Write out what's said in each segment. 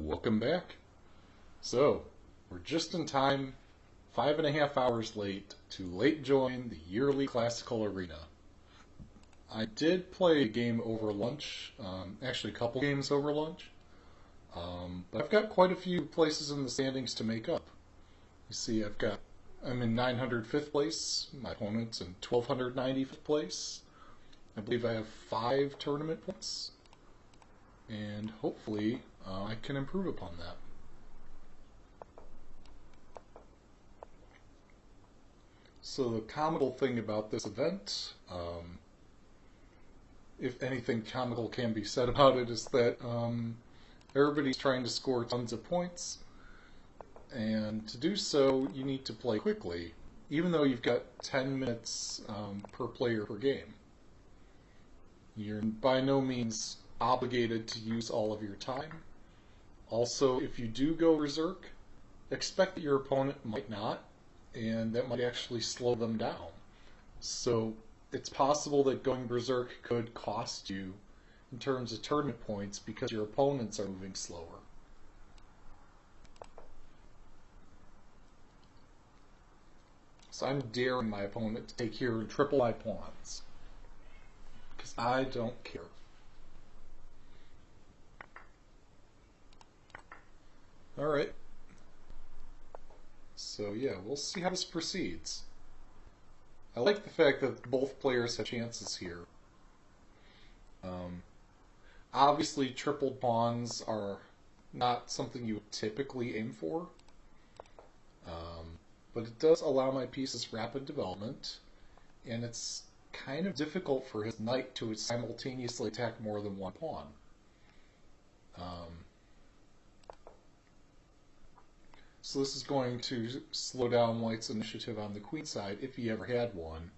Welcome back. So, we're just in time, 5.5 hours late, to late join the yearly classical arena. I did play a game over lunch, actually a couple games over lunch, but I've got quite a few places in the standings to make up. You see, I'm in 905th place, my opponent's in 1295th place. I believe I have 5 tournament points, and hopefully I can improve upon that. So the comical thing about this event, if anything comical can be said about it, is that everybody's trying to score tons of points, and to do so you need to play quickly, even though you've got 10 minutes per player per game. You're by no means obligated to use all of your time. Also, if you do go berserk, expect that your opponent might not, and that might actually slow them down. So it's possible that going berserk could cost you in terms of tournament points because your opponents are moving slower. So I'm daring my opponent to take here and triple my pawns, because I don't care. Alright. So yeah, we'll see how this proceeds. I like the fact that both players have chances here. Obviously, tripled pawns are not something you would typically aim for, but it does allow my pieces rapid development, and it's kind of difficult for his knight to simultaneously attack more than one pawn. So this is going to slow down White's initiative on the queen side, if he ever had one.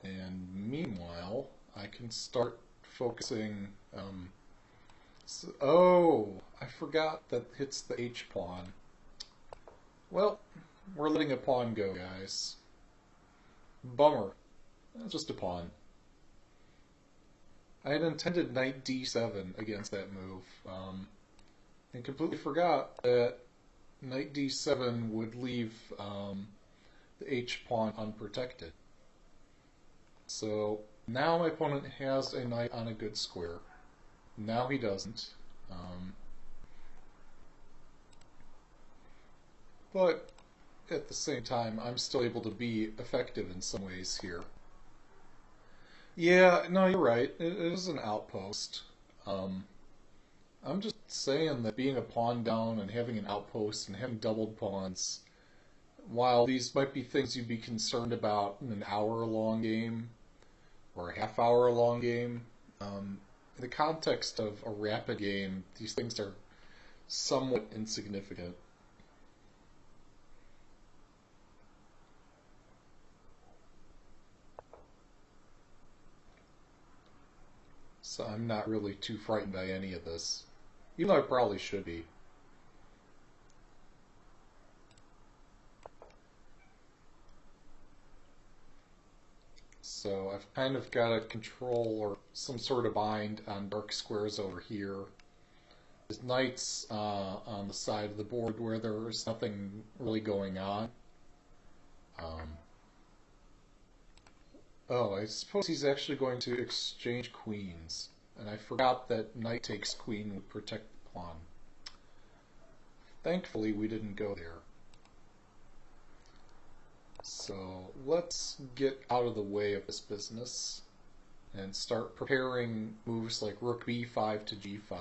And meanwhile, I can start focusing... oh, I forgot that hits the H pawn. Well, we're letting a pawn go, guys. Bummer. That's just a pawn. I had intended knight d7 against that move, and completely forgot that knight d7 would leave the H pawn unprotected. So now my opponent has a knight on a good square. Now he doesn't. But at the same time, I'm still able to be effective in some ways here. Yeah, no, you're right. It is an outpost. I'm just saying that being a pawn down and having an outpost and having doubled pawns, while these might be things you'd be concerned about in an hour-long game or a half-hour-long game, in the context of a rapid game, these things are somewhat insignificant. So I'm not really too frightened by any of this, even though I probably should be. So I've kind of got a control or some sort of bind on dark squares over here. There's knights on the side of the board where there's nothing really going on. Oh, I suppose he's actually going to exchange queens. And I forgot that knight takes queen would protect the pawn. Thankfully, we didn't go there. So let's get out of the way of this business and start preparing moves like rook b5 to g5.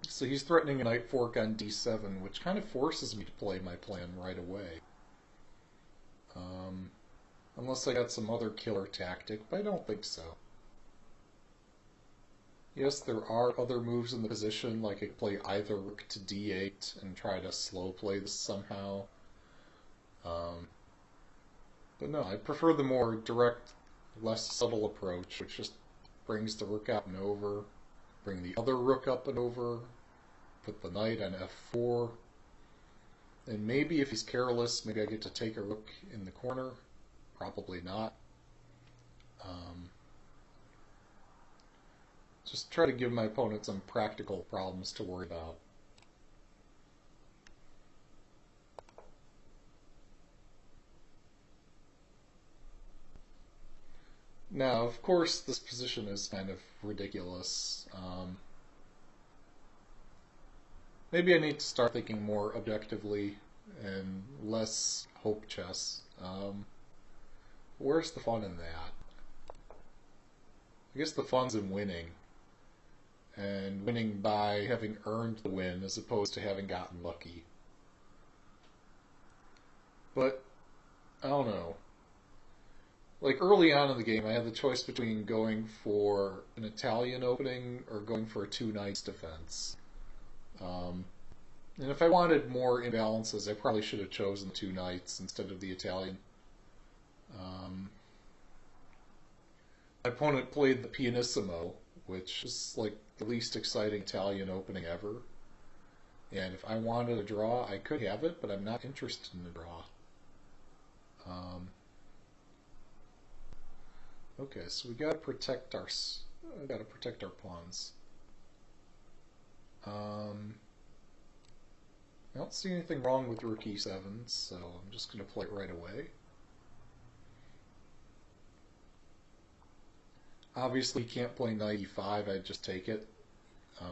So he's threatening a knight fork on d7, which kind of forces me to play my plan right away. Unless I got some other killer tactic, but I don't think so. Yes, there are other moves in the position, like I could play either rook to d8 and try to slow play this somehow. But no, I prefer the more direct, less subtle approach, which just brings the rook out and over, bring the other rook up and over, put the knight on f4, and maybe if he's careless, maybe I get to take a rook in the corner. Probably not. Just try to give my opponent some practical problems to worry about. Now, of course, this position is kind of ridiculous. Maybe I need to start thinking more objectively and less hope chess. Where's the fun in that? I guess the fun's in winning. And winning by having earned the win as opposed to having gotten lucky. But, I don't know. Like early on in the game, I had the choice between going for an Italian opening or going for a two knights defense. And if I wanted more imbalances, I probably should have chosen two knights instead of the Italian. My opponent played the Pianissimo, which is like the least exciting Italian opening ever. And if I wanted a draw, I could have it, but I'm not interested in a draw. Okay, so we gotta protect our pawns. I don't see anything wrong with rook e7, so I'm just gonna play it right away. Obviously, he can't play knight e5. I'd just take it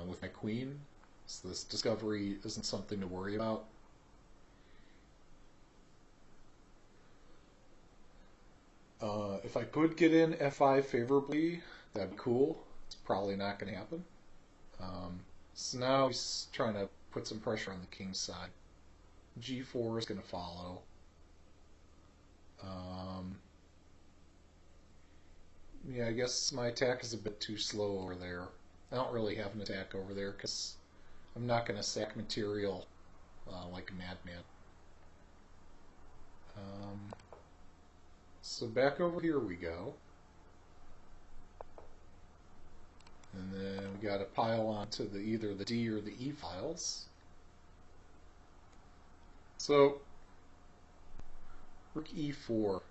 with my queen. So this discovery isn't something to worry about. If I could get in f5 favorably, that'd be cool. It's probably not going to happen. So now he's trying to put some pressure on the king's side. g4 is going to follow. Yeah, I guess my attack is a bit too slow over there. I don't really have an attack over there because I'm not going to sack material like a madman. So back over here we go. And then we got to pile onto either the D or the E files. So, rook e4.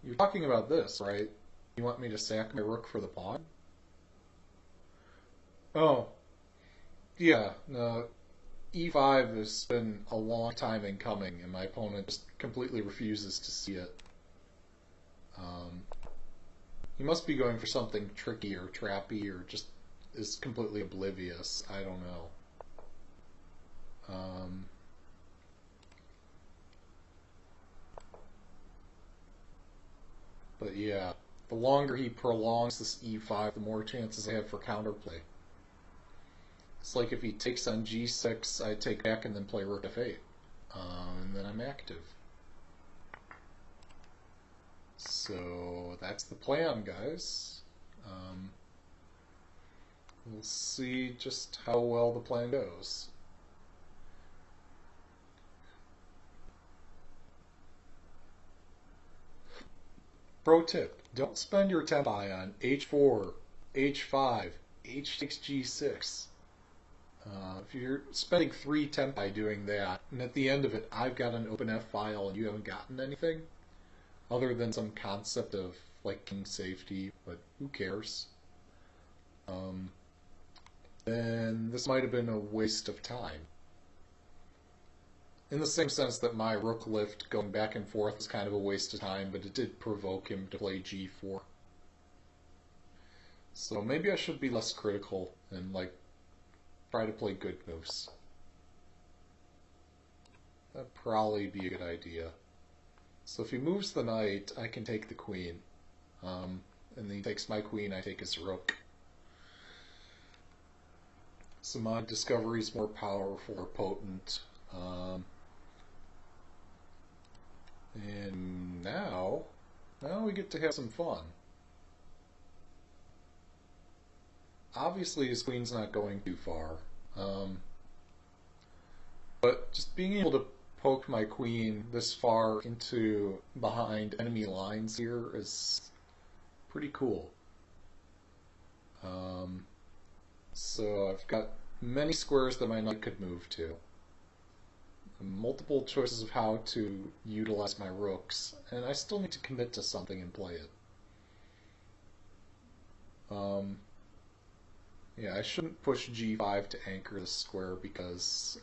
You're talking about this, right? You want me to sack my rook for the pawn? Oh, yeah, no. E5 has been a long time in coming, and my opponent just completely refuses to see it. He must be going for something tricky or trappy, or just is completely oblivious. I don't know. But yeah, the longer he prolongs this e5, the more chances I have for counterplay. It's like if he takes on g6, I take back and then play rook f8. And then I'm active. So that's the plan, guys. We'll see just how well the plan goes. Pro tip, don't spend your tempi on h4, h5, h takes g6. If you're spending 3 tempi doing that, and at the end of it I've got an open f file and you haven't gotten anything, other than some concept of like king safety, but who cares? Then this might have been a waste of time. In the same sense that my rook lift going back and forth was kind of a waste of time, but it did provoke him to play g4. So maybe I should be less critical and like try to play good moves. That'd probably be a good idea. So if he moves the knight, I can take the queen. And then he takes my queen, I take his rook. So my discovery is more powerful or potent. And now we get to have some fun. Obviously his queen's not going too far. But just being able to poke my queen this far into behind enemy lines here is pretty cool. So I've got many squares that my knight could move to. Multiple choices of how to utilize my rooks, and I still need to commit to something and play it. Yeah, I shouldn't push g5 to anchor the square because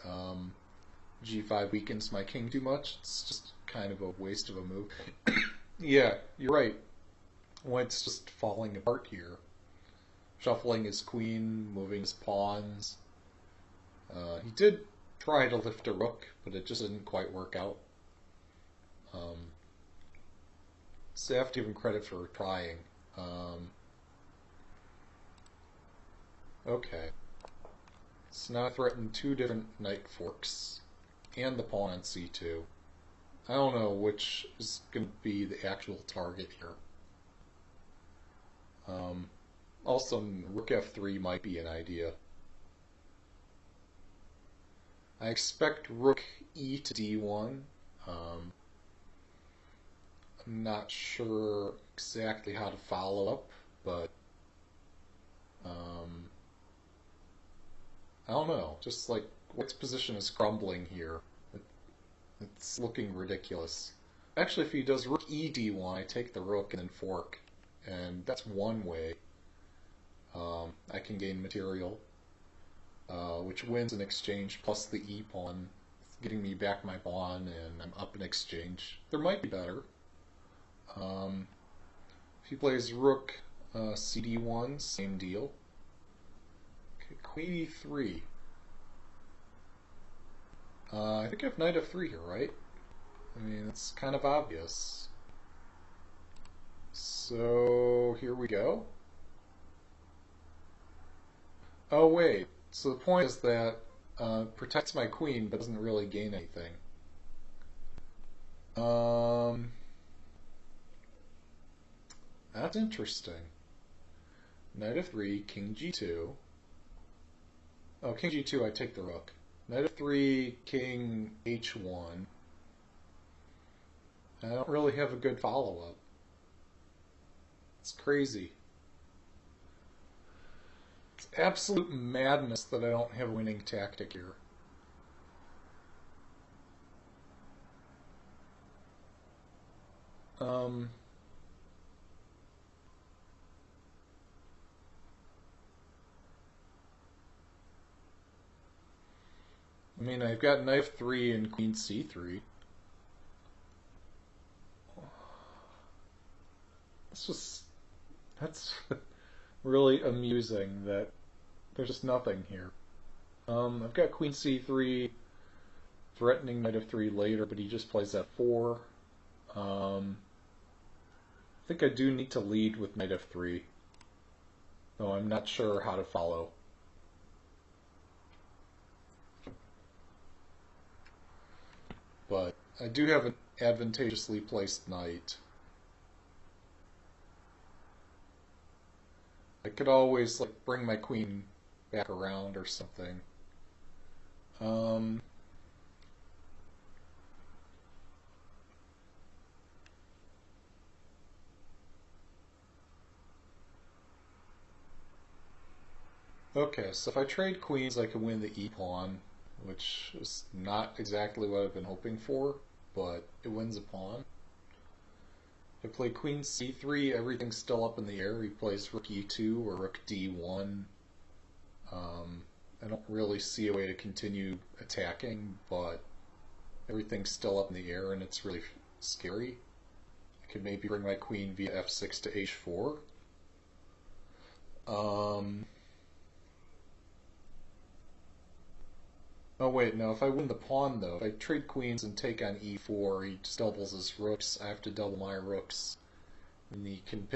g5 weakens my king too much. It's just kind of a waste of a move. Yeah, you're right. White's just falling apart here. Shuffling his queen, moving his pawns. He did try to lift a rook, but it just didn't quite work out. So I have to give him credit for trying. Okay. So now I threaten two different knight forks and the pawn on c2. I don't know which is going to be the actual target here. Also, rook f3 might be an idea. I expect rook e to d1. I'm not sure exactly how to follow up, but I don't know. Just like White's position is crumbling here. It's looking ridiculous. Actually, if he does rook e d1, I take the rook and then fork, and that's one way I can gain material, which wins in exchange, plus the e pawn, getting me back my pawn, and I'm up in exchange. There might be better. If he plays rook cd1, same deal. Okay, queen e3. I think I have knight f3 here, right? I mean, it's kind of obvious. So here we go. Oh wait, so the point is that protects my queen but doesn't really gain anything. That's interesting. Knight f3, king g2. Oh, king g2, I take the rook. Knight f3, king h1. I don't really have a good follow-up. It's crazy. It's absolute madness that I don't have a winning tactic here. I mean, I've got knight f3 and queen c3. That's really amusing that there's just nothing here. I've got queen c3, threatening knight f3 later, but he just plays f4. I think I do need to lead with knight f3, though I'm not sure how to follow. But I do have an advantageously placed knight. I could always like bring my queen back around or something. Okay, so if I trade queens, I can win the e-pawn, which is not exactly what I've been hoping for, but it wins a pawn. If I play queen c3, everything's still up in the air. He plays rook e2 or rook d1. I don't really see a way to continue attacking, but everything's still up in the air and it's really scary. I could maybe bring my queen via f6 to h4. Oh wait, no, if I win the pawn though, if I trade queens and take on e4, he just doubles his rooks. I have to double my rooks. And he can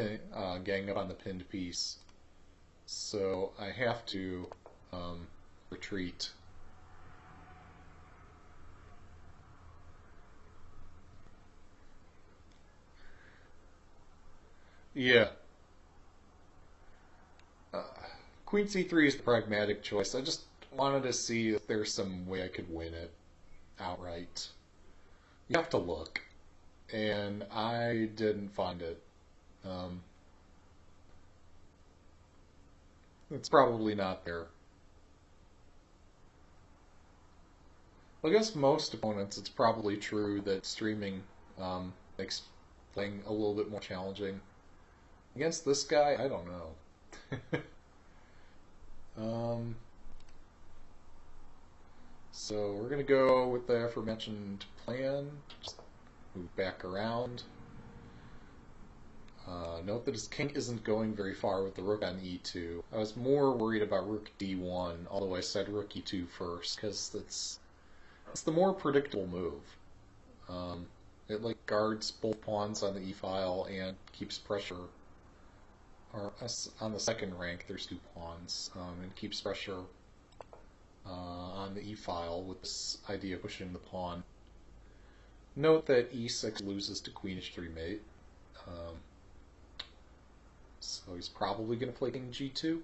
gang up on the pinned piece. So I have to retreat. Yeah. Uh, Queen c3 is the pragmatic choice. I just wanted to see if there's some way I could win it outright. You have to look. And I didn't find it. It's probably not there. I guess most opponents, it's probably true that streaming makes playing a little bit more challenging. Against this guy, I don't know. Um, so we're going to go with the aforementioned plan. Just move back around. Note that his king isn't going very far with the rook on e2. I was more worried about rook d1, although I said rook e2 first, because it's the more predictable move. It like guards both pawns on the e file and keeps pressure. Or on the second rank, there's two pawns, and keeps pressure on the e file with this idea of pushing the pawn. Note that e6 loses to queen h3 mate. So he's probably going to play king g2.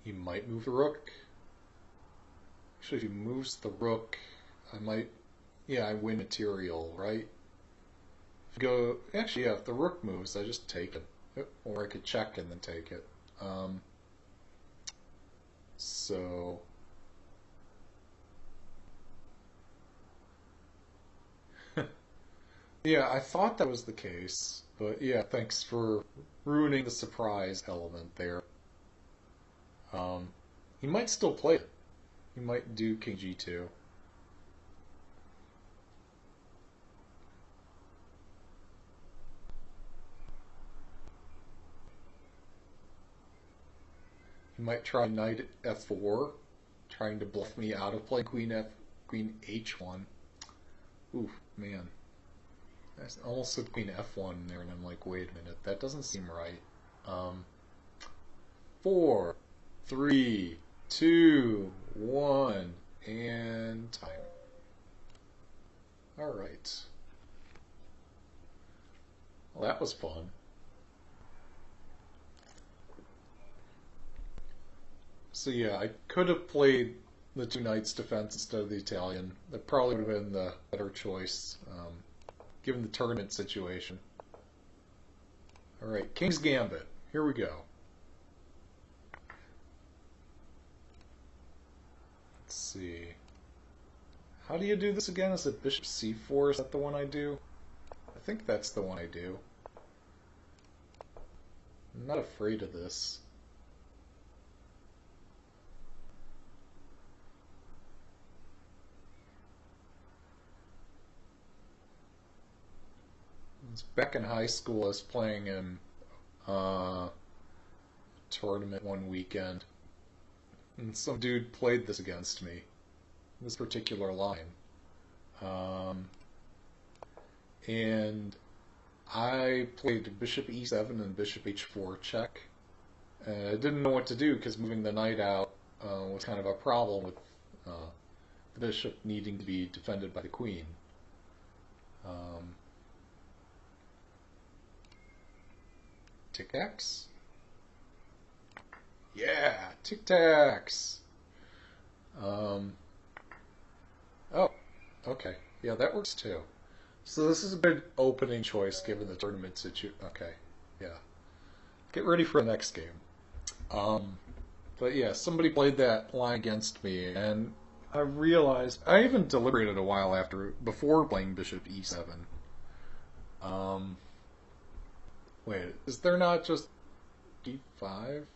He might move the rook. Actually, if he moves the rook, I win material, right? Actually, yeah, if the rook moves, I just take it. Or I could check and then take it. So... Yeah, I thought that was the case, but yeah, thanks for ruining the surprise element there. He might still play it. He might do king g2. He might try knight f4, trying to bluff me out of playing queen h1. Oof, man. I almost said queen f1 there, and I'm like, wait a minute, that doesn't seem right. 4, 3, 2, 1, and time. Alright. Well, that was fun. So yeah, I could have played the two knights defense instead of the Italian. That probably would have been the better choice, given the tournament situation. Alright, King's Gambit. Here we go. Let's see. How do you do this again? Is it bishop c4? Is that the one I do? I think that's the one I do. I'm not afraid of this. Back in high school, I was playing in a tournament one weekend, and some dude played this against me, this particular line. And I played bishop e7 and bishop h4 check. And I didn't know what to do because moving the knight out was kind of a problem with the bishop needing to be defended by the queen. Tic-tacs? Yeah, tic-tacs! Oh, okay. Yeah, that works too. So this is a good opening choice given the tournament situation. Okay, yeah. Get ready for the next game. But yeah, somebody played that line against me, and I realized I even deliberated a while before playing bishop e7. Wait, is there not just d5?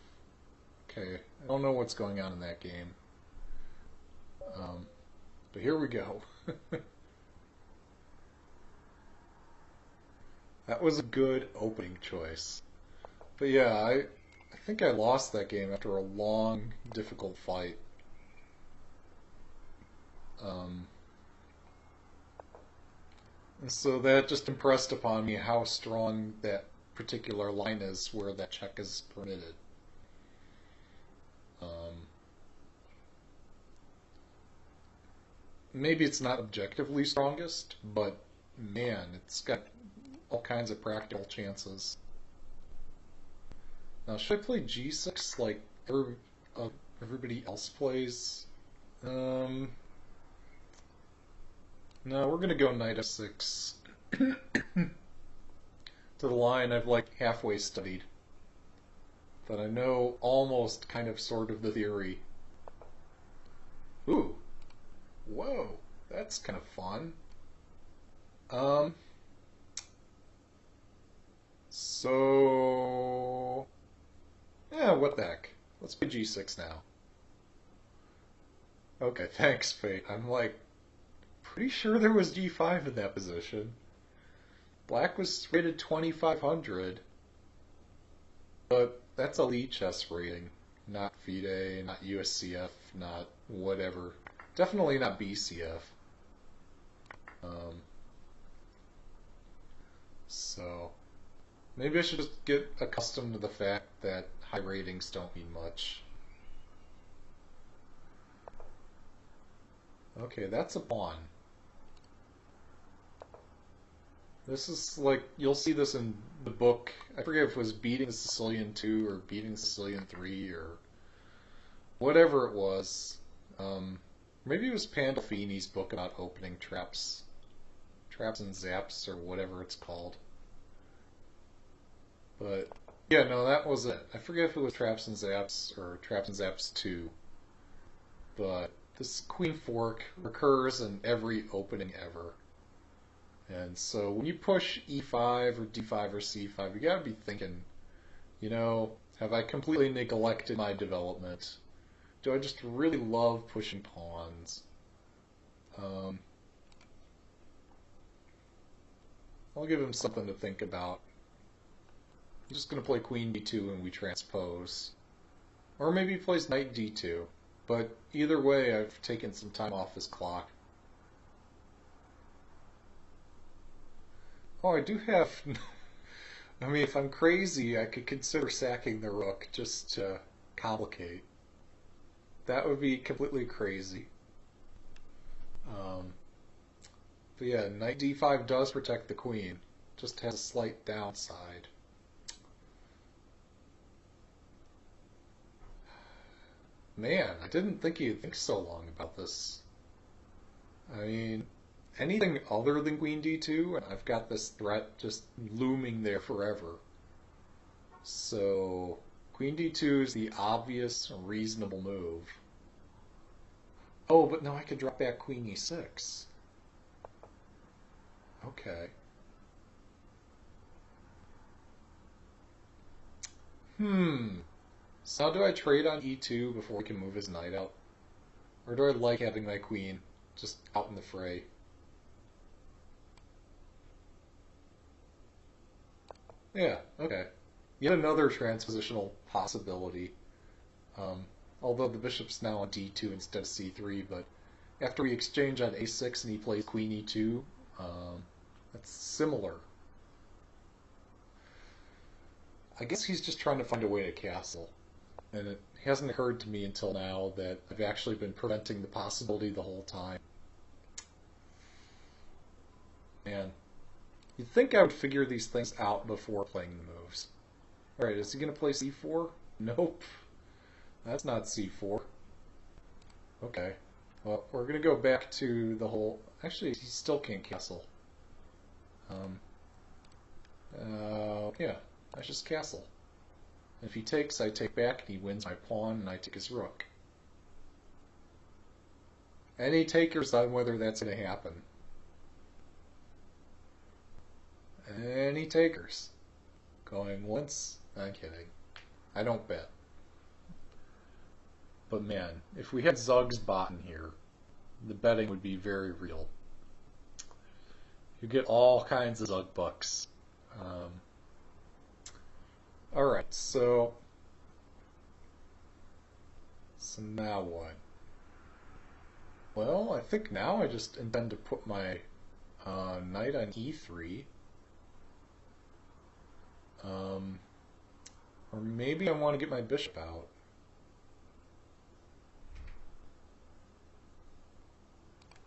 Okay, I don't know what's going on in that game. But here we go. That was a good opening choice. But yeah, I think I lost that game after a long, difficult fight. And so that just impressed upon me how strong that particular line is where that check is permitted. Maybe it's not objectively strongest, but man, it's got all kinds of practical chances. Now, should I play g6 like everybody else plays? No, we're going to go knight f6 to the line I've like halfway studied, that I know almost kind of sort of the theory. Ooh. Whoa, that's kind of fun. So what the heck? Let's play g6 now. Okay, thanks, Fate. I'm like, pretty sure there was g5 in that position. Black was rated 2500, but that's a lichess rating, not FIDE, not USCF, not whatever. Definitely not BCF. So maybe I should just get accustomed to the fact that high ratings don't mean much. Okay, that's a pawn. This is like, you'll see this in the book. I forget if it was Beating the Sicilian 2 or Beating the Sicilian 3 or whatever it was. Maybe it was Pandolfini's book about opening traps and zaps or whatever it's called. But yeah, no, that was it. I forget if it was Traps and Zaps or Traps and Zaps 2. But this queen fork recurs in every opening ever. And so when you push e5 or d5 or c5, you gotta be thinking, you know, have I completely neglected my development? Do I just really love pushing pawns? I'll give him something to think about. I'm just going to play queen d2 and we transpose. Or maybe he plays knight d2. But either way, I've taken some time off his clock. Oh, I do have... I mean, if I'm crazy, I could consider sacking the rook just to complicate. That would be completely crazy. But yeah, knight d5 does protect the queen. Just has a slight downside. Man, I didn't think you'd think so long about this. I mean, anything other than queen d2, and I've got this threat just looming there forever. So, queen d2 is the obvious, reasonable move. Oh, but no, I could drop back queen e6. Okay. So how do I trade on e2 before we can move his knight out? Or do I like having my queen just out in the fray? Yeah, okay. Yet another transpositional possibility. Although the bishop's now on d2 instead of c3, but after we exchange on a6 and he plays queen e2, that's similar. I guess he's just trying to find a way to castle. And it hasn't occurred to me until now that I've actually been preventing the possibility the whole time. Man, you'd think I would figure these things out before playing the moves. Alright, is he going to play c4? Nope. That's not c4. Okay. Well, we're going to go back to the whole... Actually, he still can't castle. Yeah, I just castle. If he takes, I take back, and he wins my pawn, and I take his rook. Any takers on whether that's going to happen? Any takers? Going once? I'm kidding. I don't bet. But man, if we had Zug's bot in here, the betting would be very real. You get all kinds of Zug bucks. Alright, so now what? Well, I think now I just intend to put my knight on e3. Or maybe I want to get my bishop out.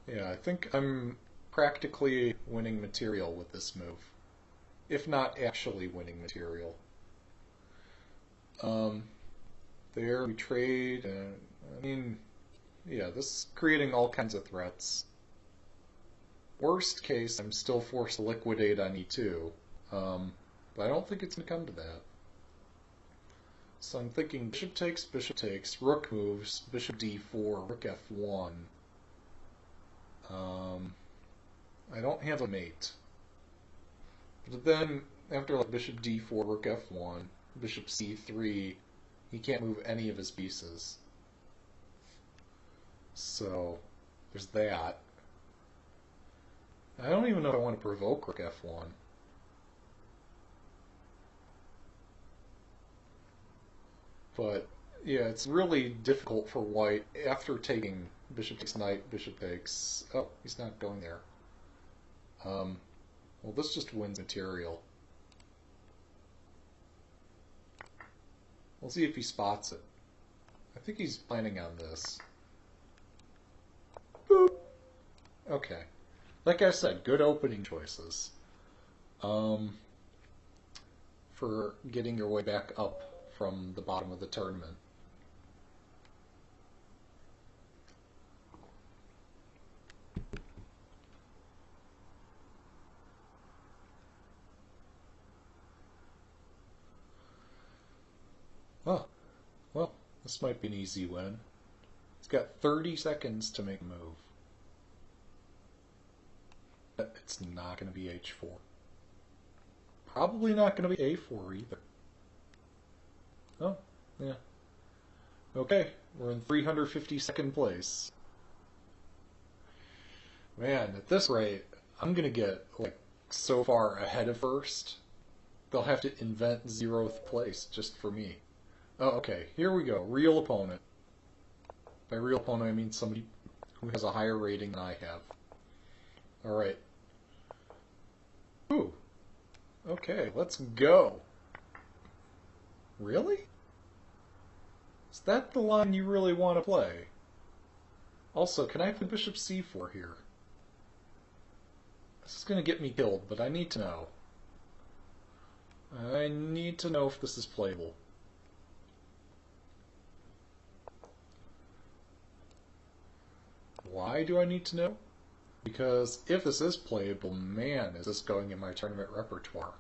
Yeah, I think I'm practically winning material with this move. If not actually winning material. There we trade, and I mean, yeah, this is creating all kinds of threats. Worst case, I'm still forced to liquidate on e2, but I don't think it's going to come to that. So I'm thinking bishop takes, rook moves, bishop d4, rook f1. I don't have a mate. But then, after like bishop d4, rook f1, bishop c3, He can't move any of his pieces. So, there's that. I don't even know if I want to provoke rook f1. But, yeah, it's really difficult for white after taking bishop takes knight, bishop takes... Oh, he's not going there. Well, this just wins material. We'll see if he spots it. I think he's planning on this. Boop! Okay. Like I said, good opening choices. For getting your way back up from the bottom of the tournament. Oh, well, this might be an easy win. He's got 30 seconds to make a move. It's not going to be h4. Probably not going to be a4 either. Oh, yeah. Okay, we're in 352nd place. Man, at this rate, I'm going to get, like, so far ahead of first. They'll have to invent 0th place just for me. Oh, okay, here we go. Real opponent. By real opponent, I mean somebody who has a higher rating than I have. Alright. Ooh. Okay, let's go. Really? Is that the line you really want to play? Also, can I play bishop c4 here? This is going to get me killed, but I need to know. I need to know if this is playable. Why do I need to know? Because if this is playable, man, is this going in my tournament repertoire.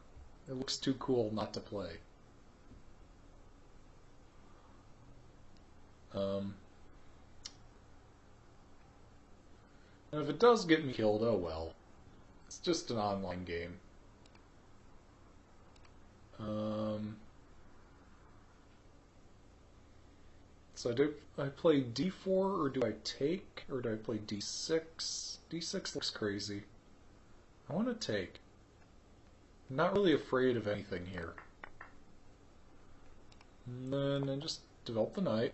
It looks too cool not to play. And if it does get me killed, oh well. It's just an online game. So do I play d4, or do I take, or do I play d6? d6 looks crazy. I want to take. I'm not really afraid of anything here. And then I just develop the knight.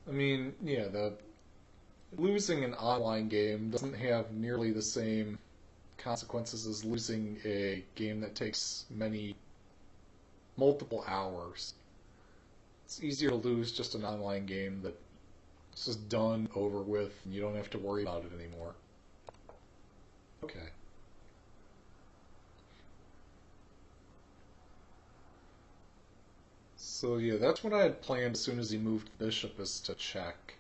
I mean, yeah, losing an online game doesn't have nearly the same consequences as losing a game that takes multiple hours. It's easier to lose just an online game that's just done, over with, and you don't have to worry about it anymore. Okay. So yeah, that's what I had planned as soon as he moved the bishop, is to check.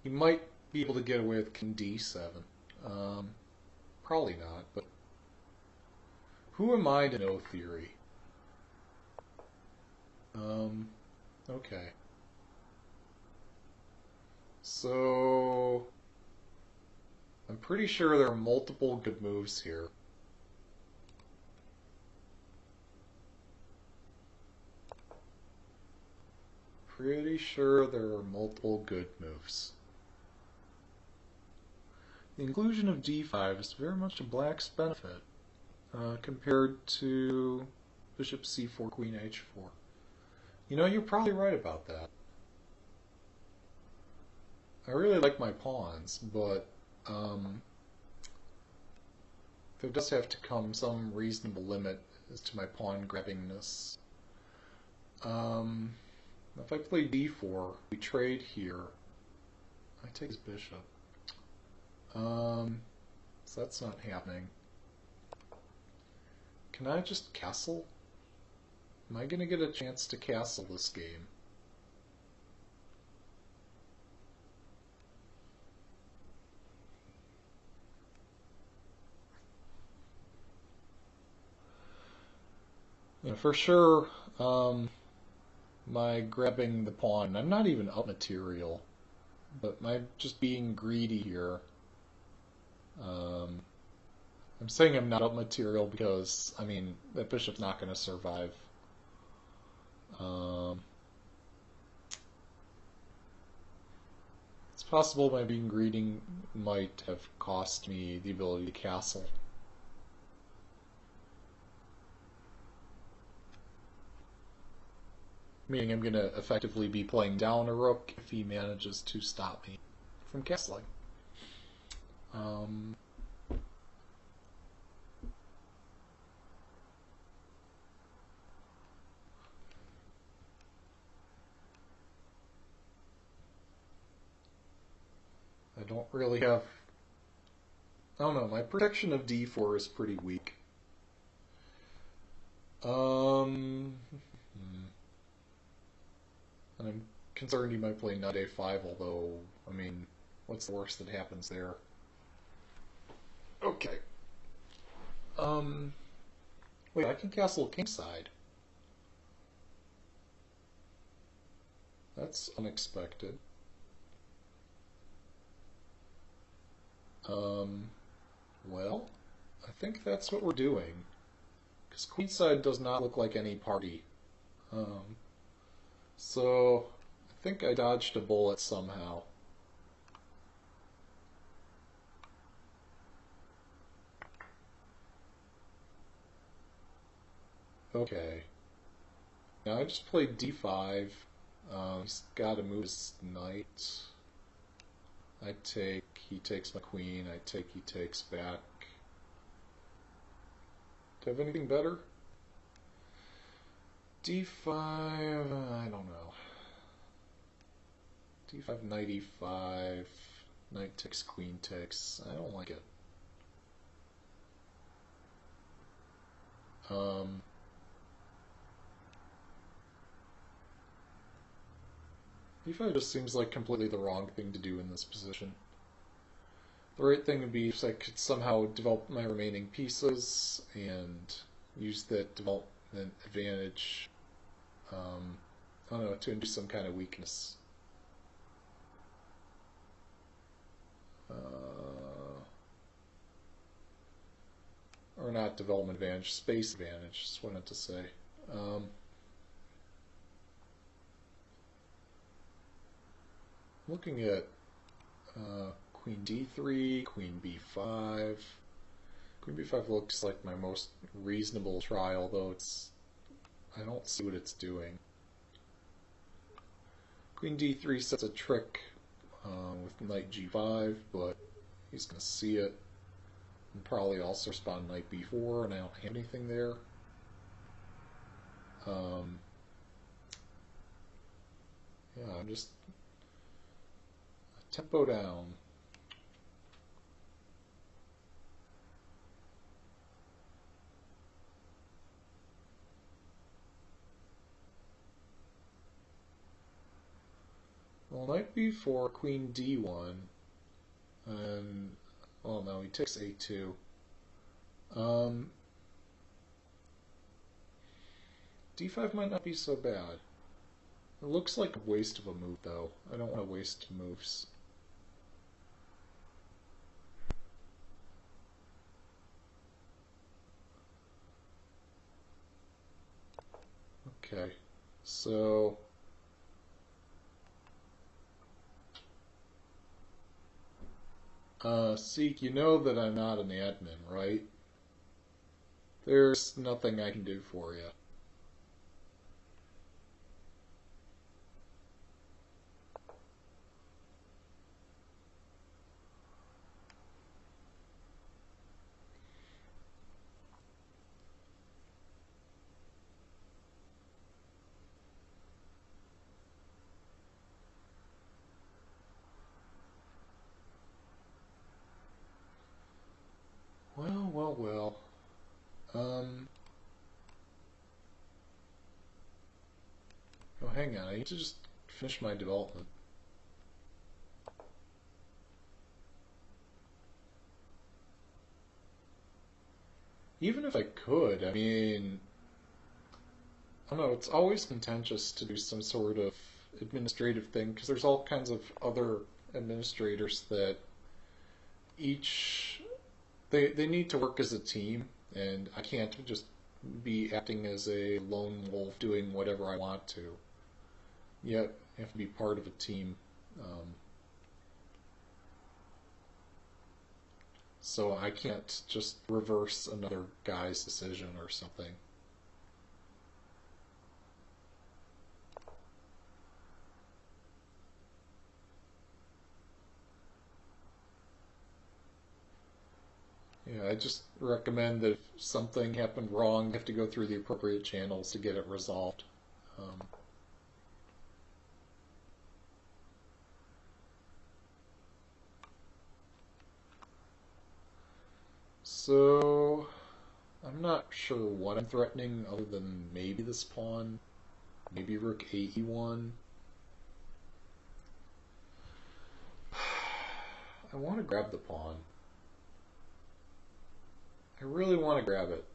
He might be able to get away with king d7. Probably not, but who am I to know theory? Okay. So I'm pretty sure there are multiple good moves here. Pretty sure there are multiple good moves. The inclusion of d5 is very much to black's benefit compared to bishop c4, queen h4. You know, you're probably right about that. I really like my pawns, but there does have to come some reasonable limit as to my pawn grabbingness. If I play d4, we trade here. I take his bishop. So that's not happening. Can I just castle? Am I going to get a chance to castle this game? Yeah, for sure, my grabbing the pawn, I'm not even up material, but my just being greedy here I'm saying I'm not up material because, I mean, that bishop's not going to survive. Um, it's possible my being greedy might have cost me the ability to castle. Meaning I'm going to effectively be playing down a rook if he manages to stop me from castling. I don't really have... I don't know, my protection of d4 is pretty weak. And I'm concerned he might play knight a5, although, I mean, what's the worst that happens there? Okay. Wait, I can castle kingside. That's unexpected. Well, I think that's what we're doing. Because queenside does not look like any party. So, I think I dodged a bullet somehow. Okay. Now I just played d5. He's got to move his knight. I take, he takes my queen, I take, he takes back. Do I have anything better? d5, I don't know. d5, knight e5, knight takes, queen takes. I don't like it. e5 just seems like completely the wrong thing to do in this position. The right thing would be if I could somehow develop my remaining pieces and use that development advantage, I don't know, to induce some kind of weakness. Or not development advantage, space advantage, just wanted to say. Looking at queen d3, queen b5. Queen b5 looks like my most reasonable try, although it's... I don't see what it's doing. Queen d3 sets a trick with knight g5, but he's going to see it. And probably also respond knight b4, and I don't have anything there. Yeah, I'm just... tempo down. Well, knight b4, queen d1, and... oh no, he takes a2. d5 might not be so bad. It looks like a waste of a move, though. I don't want to waste moves. Okay, so... Seek, you know that I'm not an admin, right? There's nothing I can do for you. Well, well, well. Oh, hang on. I need to just finish my development. Even if I could, I mean... I don't know, it's always contentious to do some sort of administrative thing, because there's all kinds of other administrators that each they need to work as a team, and I can't just be acting as a lone wolf doing whatever I want to. Yet, you have to be part of a team. So I can't just reverse another guy's decision or something. Yeah, I just recommend that if something happened wrong, you have to go through the appropriate channels to get it resolved. So, I'm not sure what I'm threatening other than maybe this pawn, maybe rook AE1. I want to grab the pawn. I really want to grab it.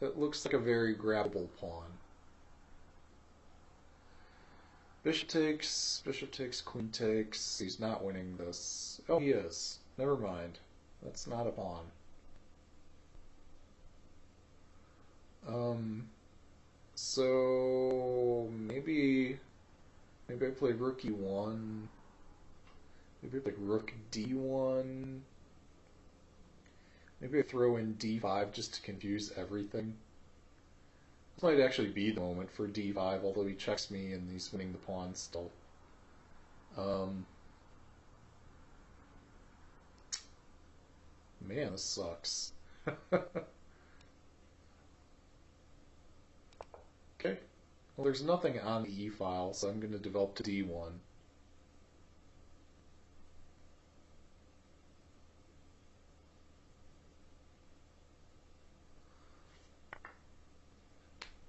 It looks like a very grabbable pawn. Bishop takes, queen takes. He's not winning this. Oh, he is. Never mind. That's not a pawn. So maybe I play rook e1. Maybe I play rook d1. Maybe I throw in d5 just to confuse everything. This might actually be the moment for d5, although he checks me and he's winning the pawn still. Man, this sucks. Okay. Well, there's nothing on the E file, so I'm going to develop to D1.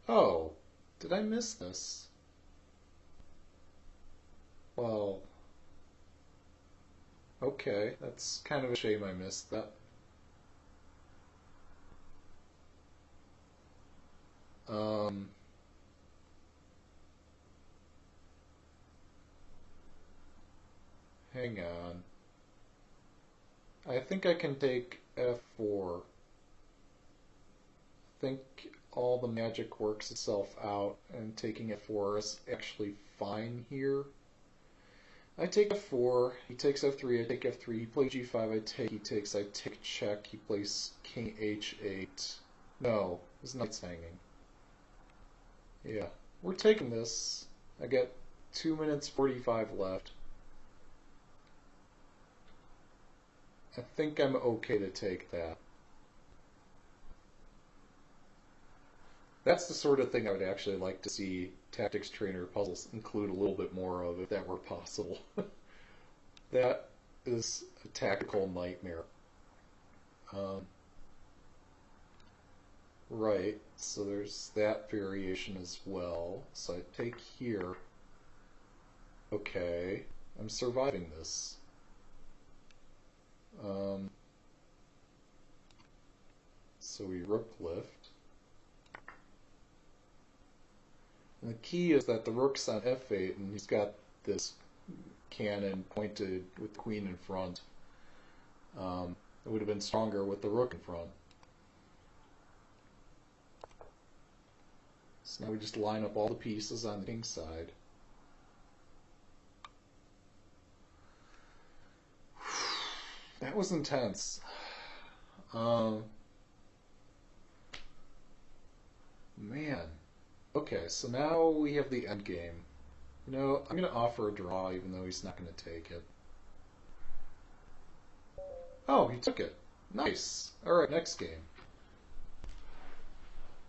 Oh, did I miss this? Well, okay, that's kind of a shame I missed that. Hang on. I think I can take F4. I think all the magic works itself out, and taking F4 is actually fine here. I take F4, he takes F3, I take F3, he plays G5, I take, he takes, I take check, he plays King H8. No, his knight's hanging. Yeah, we're taking this. I got 2 minutes 45 left. I think I'm okay to take that. That's the sort of thing I would actually like to see tactics trainer puzzles include a little bit more of, if that were possible. That is a tactical nightmare. Right, so there's that variation as well. So I take here. Okay, I'm surviving this. So we rook lift. And the key is that the rook's on f8, and he's got this cannon pointed with the queen in front. It would have been stronger with the rook in front. So now we just line up all the pieces on the king's side. That was intense. Man. Okay, so now we have the end game. You know, I'm going to offer a draw even though he's not going to take it. Oh, he took it. Nice. Alright, next game.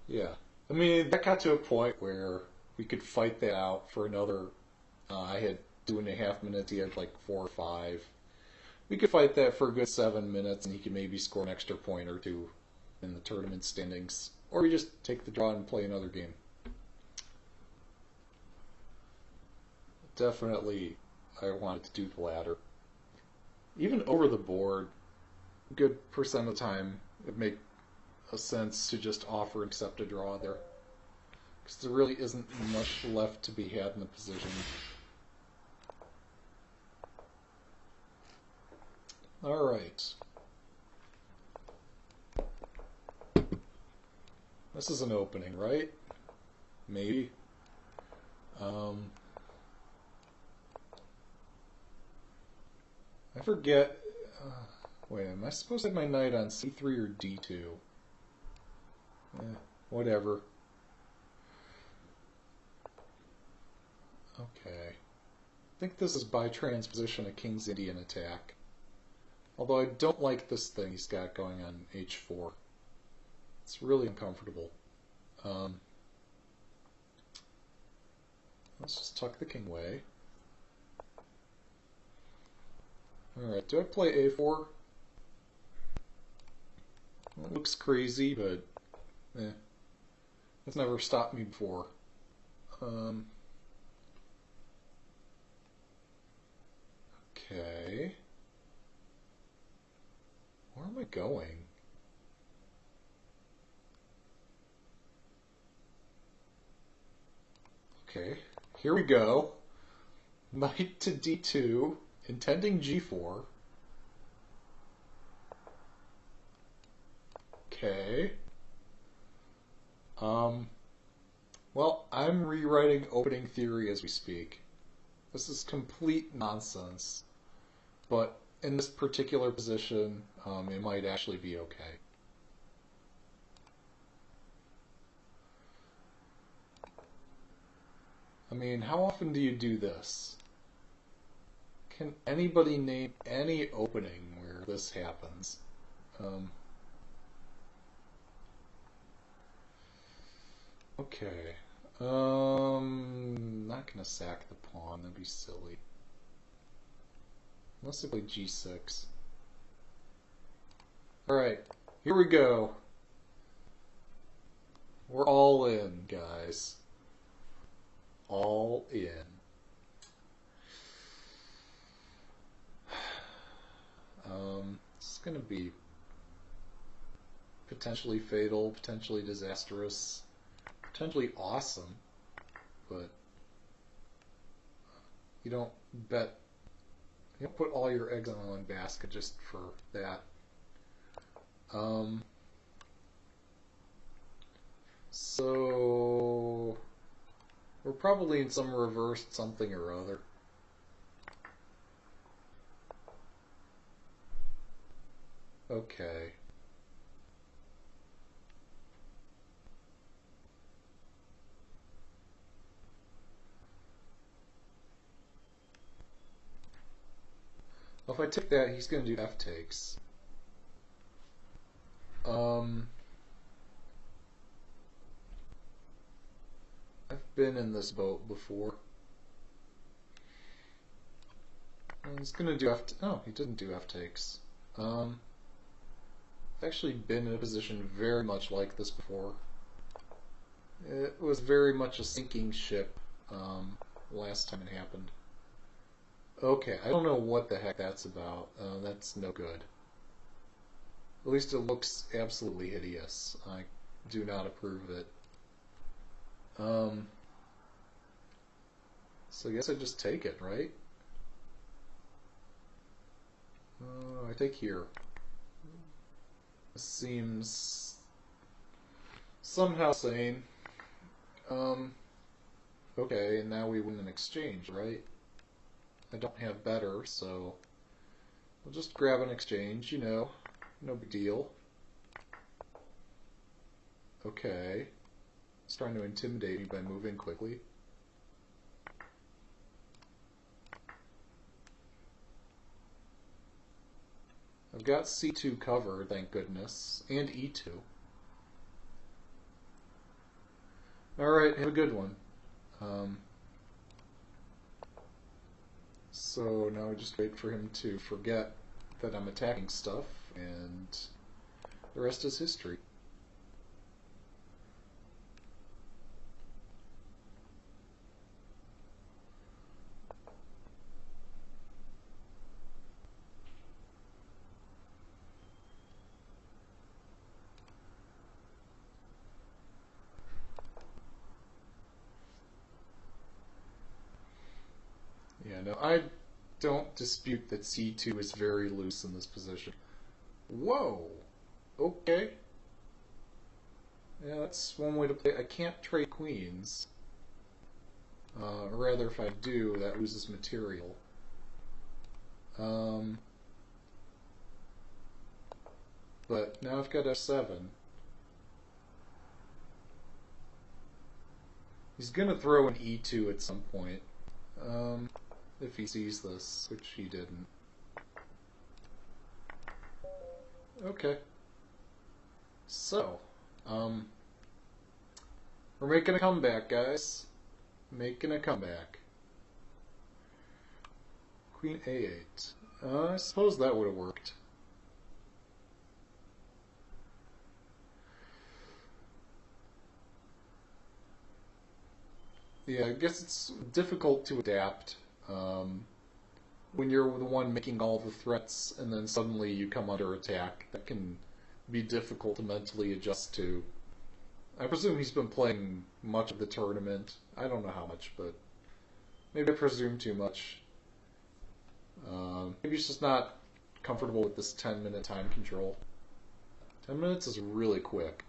Yeah. I mean, that got to a point where we could fight that out for another... I had 2.5 minutes, he had like 4 or 5. We could fight that for a good 7 minutes, and he could maybe score an extra point or two in the tournament standings. Or we just take the draw and play another game. Definitely, I wanted to do the latter. Even over the board, a good percent of the time, it make a sense to just offer and accept a draw there. Because there really isn't much left to be had in the position. Alright. This is an opening, right? Maybe. I forget. Wait, am I supposed to have my knight on c3 or d2? Whatever. Okay. I think this is by transposition a King's Indian attack. Although I don't like this thing he's got going on h4. It's really uncomfortable. Let's just tuck the king away. Alright, do I play a4? Well, it looks crazy, but it's never stopped me before. Okay. Where am I going? Okay, here we go. Knight to d2, intending g4. Okay. Well, I'm rewriting opening theory as we speak. This is complete nonsense, but in this particular position, it might actually be okay. I mean, how often do you do this? Can anybody name any opening where this happens? Okay. Not gonna sack the pawn, that'd be silly. Unless I play g6. Alright, here we go. We're all in, guys. All in. This is gonna be potentially fatal, potentially disastrous, potentially awesome, but you don't put all your eggs in one basket just for that. So we're probably in some reversed something or other. Okay. Well, if I take that, he's going to do f takes. I've been in this boat before. He's going to do f. Oh, he didn't do f takes. I've actually been in a position very much like this before. It was very much a sinking ship last time it happened. Okay, I don't know what the heck that's about. That's no good. At least it looks absolutely hideous. I do not approve of it. So I guess I just take it, right? I take here. This seems somehow sane. Okay, and now we win an exchange, right? I don't have better, so we'll just grab an exchange, you know, no big deal. Okay. He's trying to intimidate me by moving quickly. I've got c2 covered, thank goodness, and e2. Alright, have a good one. So now I just wait for him to forget that I'm attacking stuff, and the rest is history. Yeah, no, I don't dispute that c2 is very loose in this position. Whoa! Okay. Yeah, that's one way to play. I can't trade queens. Or rather, if I do, that loses material. But now I've got f7. He's going to throw an e2 at some point. If he sees this, which he didn't. Okay. So, we're making a comeback, guys. Making a comeback. Queen a8. I suppose that would have worked. Yeah, I guess it's difficult to adapt when you're the one making all the threats and then suddenly you come under attack. That can be difficult to mentally adjust to. I presume he's been playing much of the tournament. I don't know how much, but maybe I presume too much. Maybe he's just not comfortable with this 10-minute time control. 10 minutes is really quick.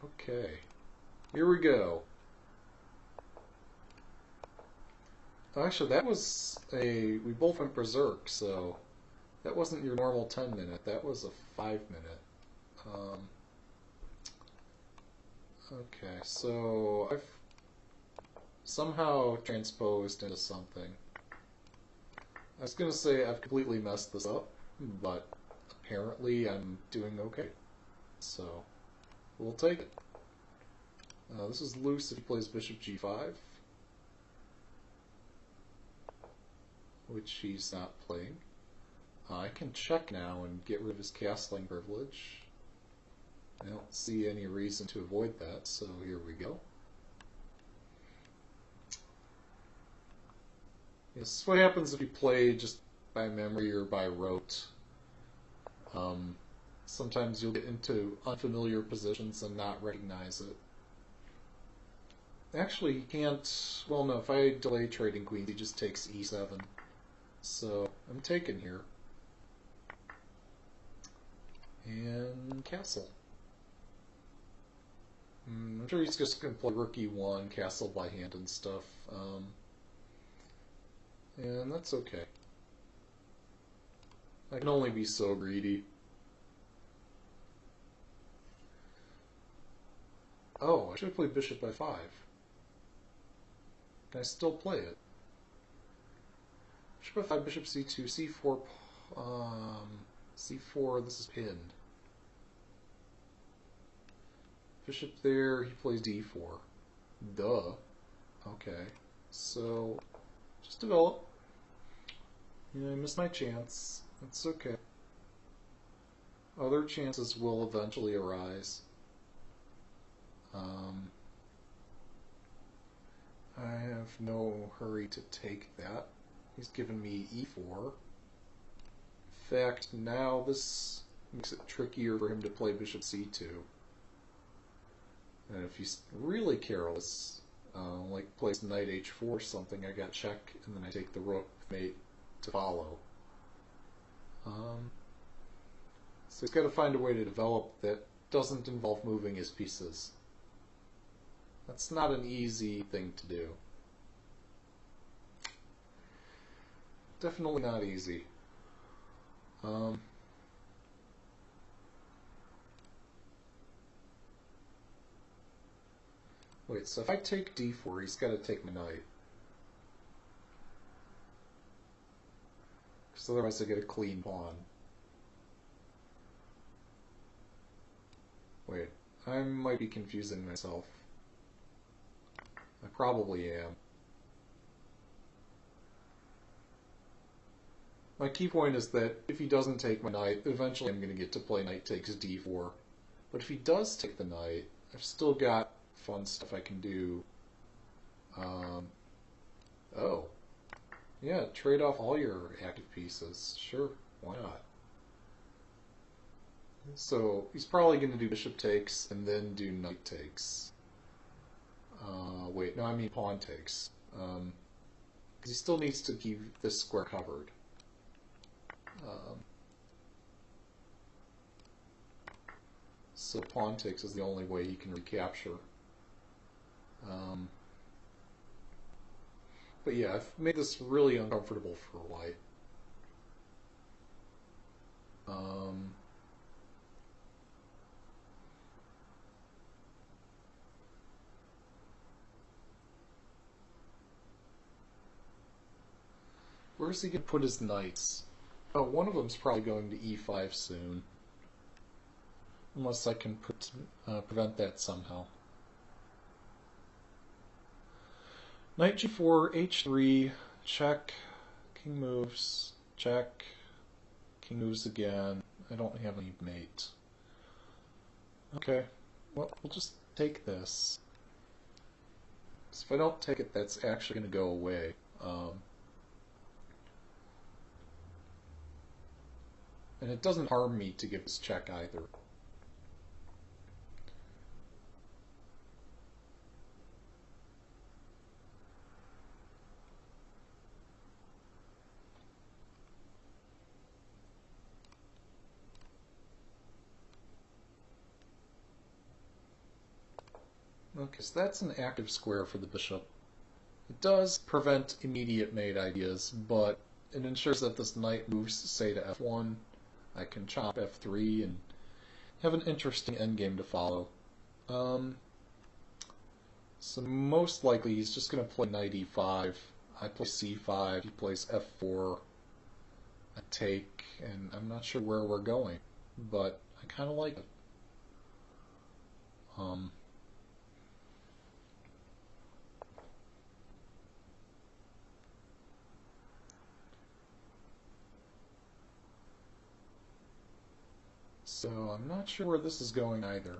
Okay. Here we go. Actually, that was we both went berserk, so that wasn't your normal 10-minute. That was a 5-minute. Okay, so I've somehow transposed into something. I was going to say I've completely messed this up, but apparently I'm doing okay. So, we'll take it. This is loose if he plays bishop g5, which he's not playing. I can check now and get rid of his castling privilege. I don't see any reason to avoid that, so here we go. This is what happens if you play just by memory or by rote. Sometimes you'll get into unfamiliar positions and not recognize it. Actually, he can't... Well, no, if I delay trading queens, he just takes e7. So, I'm taken here. And castle. I'm sure he's just going to play rook e1, castle by hand and stuff. And that's okay. I can only be so greedy. Oh, I should have played bishop by5. Can I still play it? Bishop f5, bishop c2, c4, c4, this is pinned. Bishop there, he plays d4. Duh. Okay. So, just develop. Yeah, I missed my chance. That's okay. Other chances will eventually arise. I have no hurry to take that. He's given me e4. In fact, now this makes it trickier for him to play bishop c2. And if he's really careless, like plays knight h4 or something, I got check, and then I take the rook mate to follow. So he's got to find a way to develop that doesn't involve moving his pieces. That's not an easy thing to do. Definitely not easy. Wait, so if I take d4, he's got to take my knight. Because otherwise I get a clean pawn. Wait, I might be confusing myself. I probably am. My key point is that if he doesn't take my knight, eventually I'm going to get to play knight takes d4. But if he does take the knight, I've still got fun stuff I can do. Oh. Yeah, trade off all your active pieces. Sure, why not? So he's probably going to do bishop takes and then do knight takes. Wait, no, I mean pawn takes. Because he still needs to keep this square covered. So pawn takes is the only way he can recapture. But yeah, I've made this really uncomfortable for white. Where's he going to put his knights? Oh, one of them's probably going to e5 soon. Unless I can prevent that somehow. Knight g4, h3, check, king moves, check, king moves again. I don't have any mate. Okay, well, we'll just take this. So if I don't take it, that's actually going to go away. And it doesn't harm me to give this check either. Okay, so that's an active square for the bishop. It does prevent immediate mate ideas, but it ensures that this knight moves, say, to f1. I can chop f3 and have an interesting endgame to follow. So most likely he's just going to play knight e5. I play c5, he plays f4, I take, and I'm not sure where we're going, but I kind of like it. So I'm not sure where this is going either.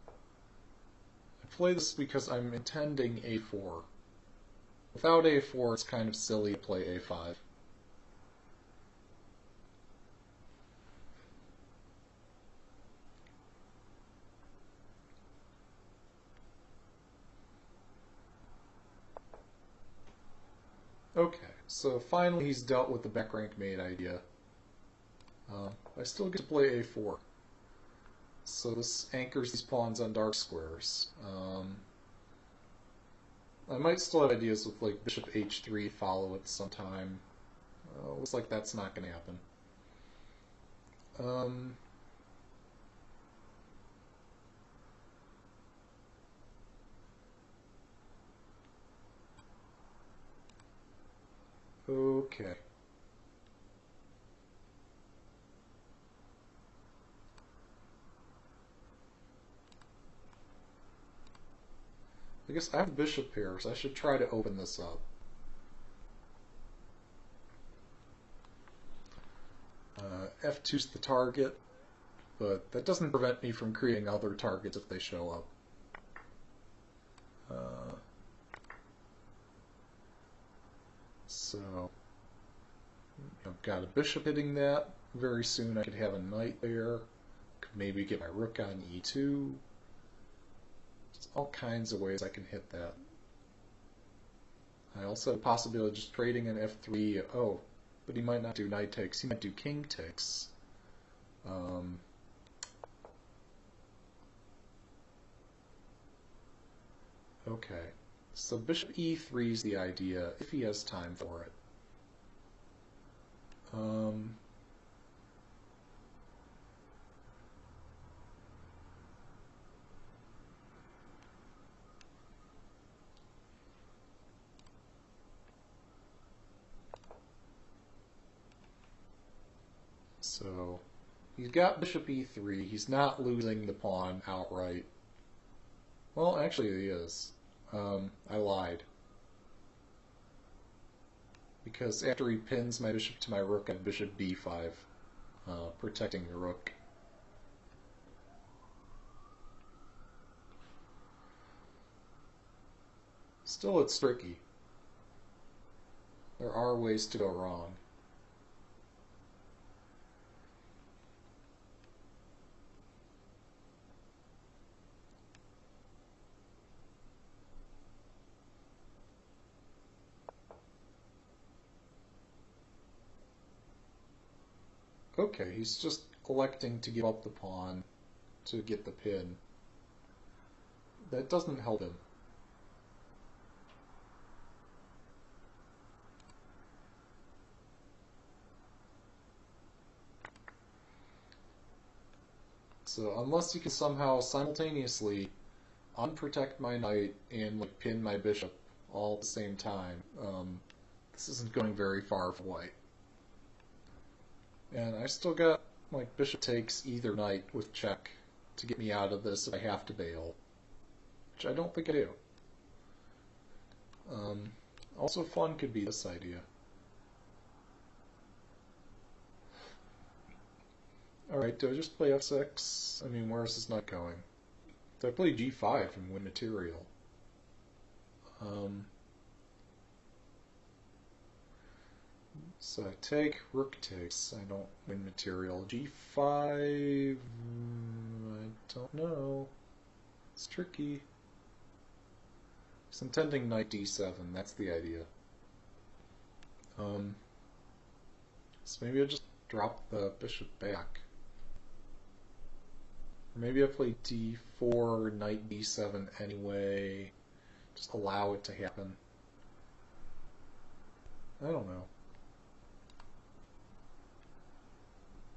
I play this because I'm intending a4. Without a4, it's kind of silly to play a5. Okay, so finally he's dealt with the back rank mate idea. I still get to play a4. So this anchors these pawns on dark squares. I might still have ideas with like bishop h3 follow it sometime. Looks like that's not going to happen. Okay. I guess I have bishop here, so I should try to open this up. F2's the target, but that doesn't prevent me from creating other targets if they show up. So I've got a bishop hitting that. Very soon I could have a knight there. Could maybe get my rook on e2. There's all kinds of ways I can hit that. I also have the possibility of just trading an f3. Oh, but he might not do knight takes. He might do king takes. Okay, so bishop e3 is the idea, if he has time for it. So he's got bishop e3. He's not losing the pawn outright. Well, actually he is. I lied. Because after he pins my bishop to my rook, I have bishop b5, protecting the rook. Still, it's tricky. There are ways to go wrong. Okay, he's just electing to give up the pawn to get the pin. That doesn't help him. So unless you can somehow simultaneously unprotect my knight and like pin my bishop all at the same time, this isn't going very far for white. And I still got like bishop takes either knight with check to get me out of this if I have to bail, which I don't think I do. Also fun could be this idea. Alright, do I just play f6? I mean, where's this knight going? Do I play g5 and win material? So I take, rook takes, I don't win material. g5, I don't know. It's tricky. So I'm intending knight d7, that's the idea. So maybe I'll just drop the bishop back. Or maybe I play d4, knight d7 anyway. Just allow it to happen. I don't know.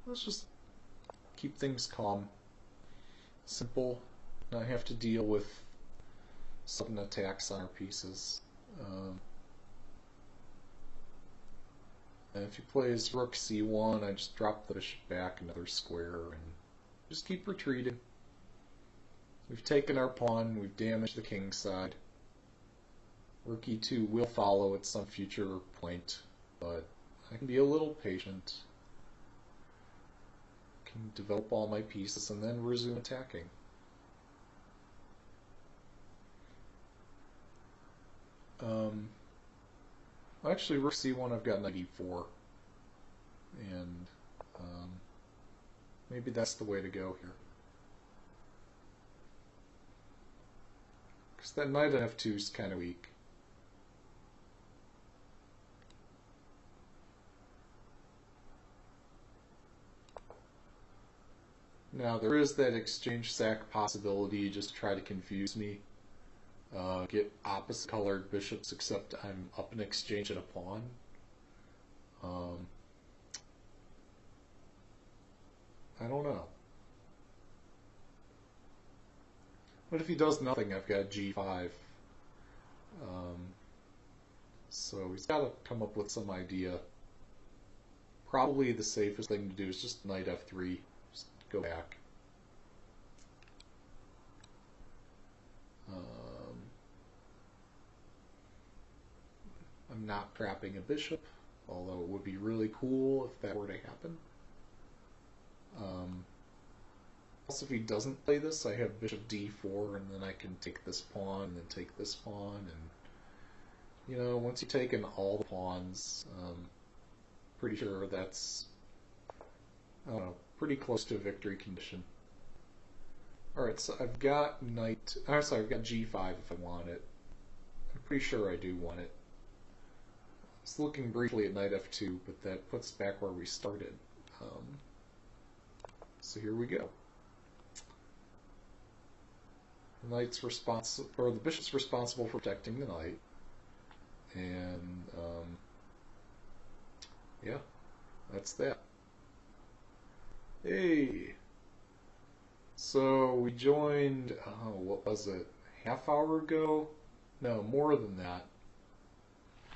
Let's just keep things calm. Simple. Not have to deal with sudden attacks on our pieces. And if he plays rook c1, I just drop the bishop back another square and just keep retreating. We've taken our pawn, we've damaged the king's side. Rook e2 will follow at some future point, but I can be a little patient. Can develop all my pieces and then resume attacking. Actually, rook c1, I've got knight e4, and maybe that's the way to go here. Because that knight at f2 is kind of weak. Now, there is that exchange sack possibility just to try to confuse me. Get opposite colored bishops, except I'm up in exchange at a pawn. I don't know. But if he does nothing, I've got g5. So he's got to come up with some idea. Probably the safest thing to do is just knight f3. Just go back. I'm not trapping a bishop, although it would be really cool if that were to happen. Also, if he doesn't play this, I have bishop d4, and then I can take this pawn, and then take this pawn, and, you know, once you've taken all the pawns, pretty sure that's, I don't know, pretty close to a victory condition. Alright, so I've got I've got g5 if I want it. I'm pretty sure I do want it. I was looking briefly at knight f2, but that puts back where we started. So here we go. The knight's the bishop's responsible for protecting the knight, and yeah, that's that. Hey, so we joined. What was it? Half hour ago? No, more than that.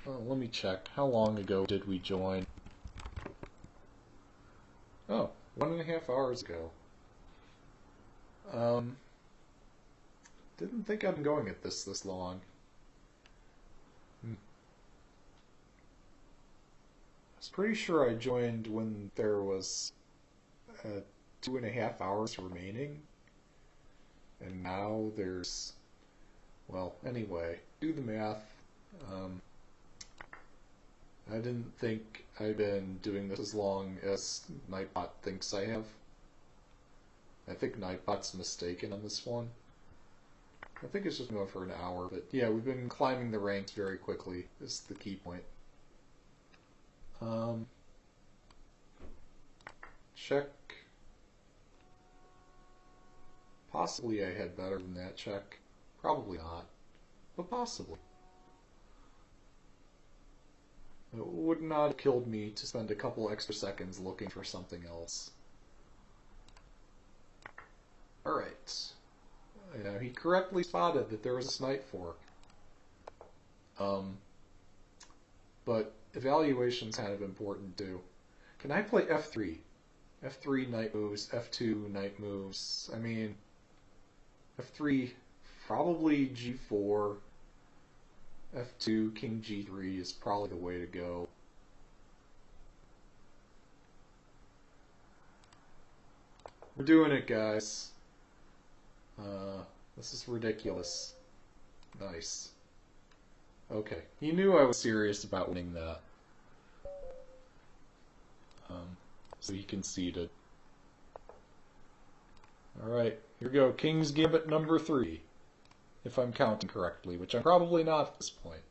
Let me check. How long ago did we join? Oh, 1.5 hours ago. Didn't think I'd been going at this long. I was pretty sure I joined when there was 2.5 hours remaining. And now there's, well, anyway, do the math. I didn't think I'd been doing this as long as Nightbot thinks I have. I think Nightbot's mistaken on this one. I think it's just going for an hour, but yeah, we've been climbing the ranks very quickly, is the key point. check. Possibly I had better than that check. Probably not, but possibly. It would not have killed me to spend a couple extra seconds looking for something else. Alright. He correctly spotted that there was a knight fork. But evaluation's kind of important too. Can I play f3? f3 knight moves, f2 knight moves. I mean, f3 probably g4, f2 king g3 is probably the way to go. We're doing it, guys. This is ridiculous. Nice. Okay, he knew I was serious about winning that. So he conceded. Alright, here we go. King's Gambit number 3. If I'm counting correctly, which I'm probably not at this point.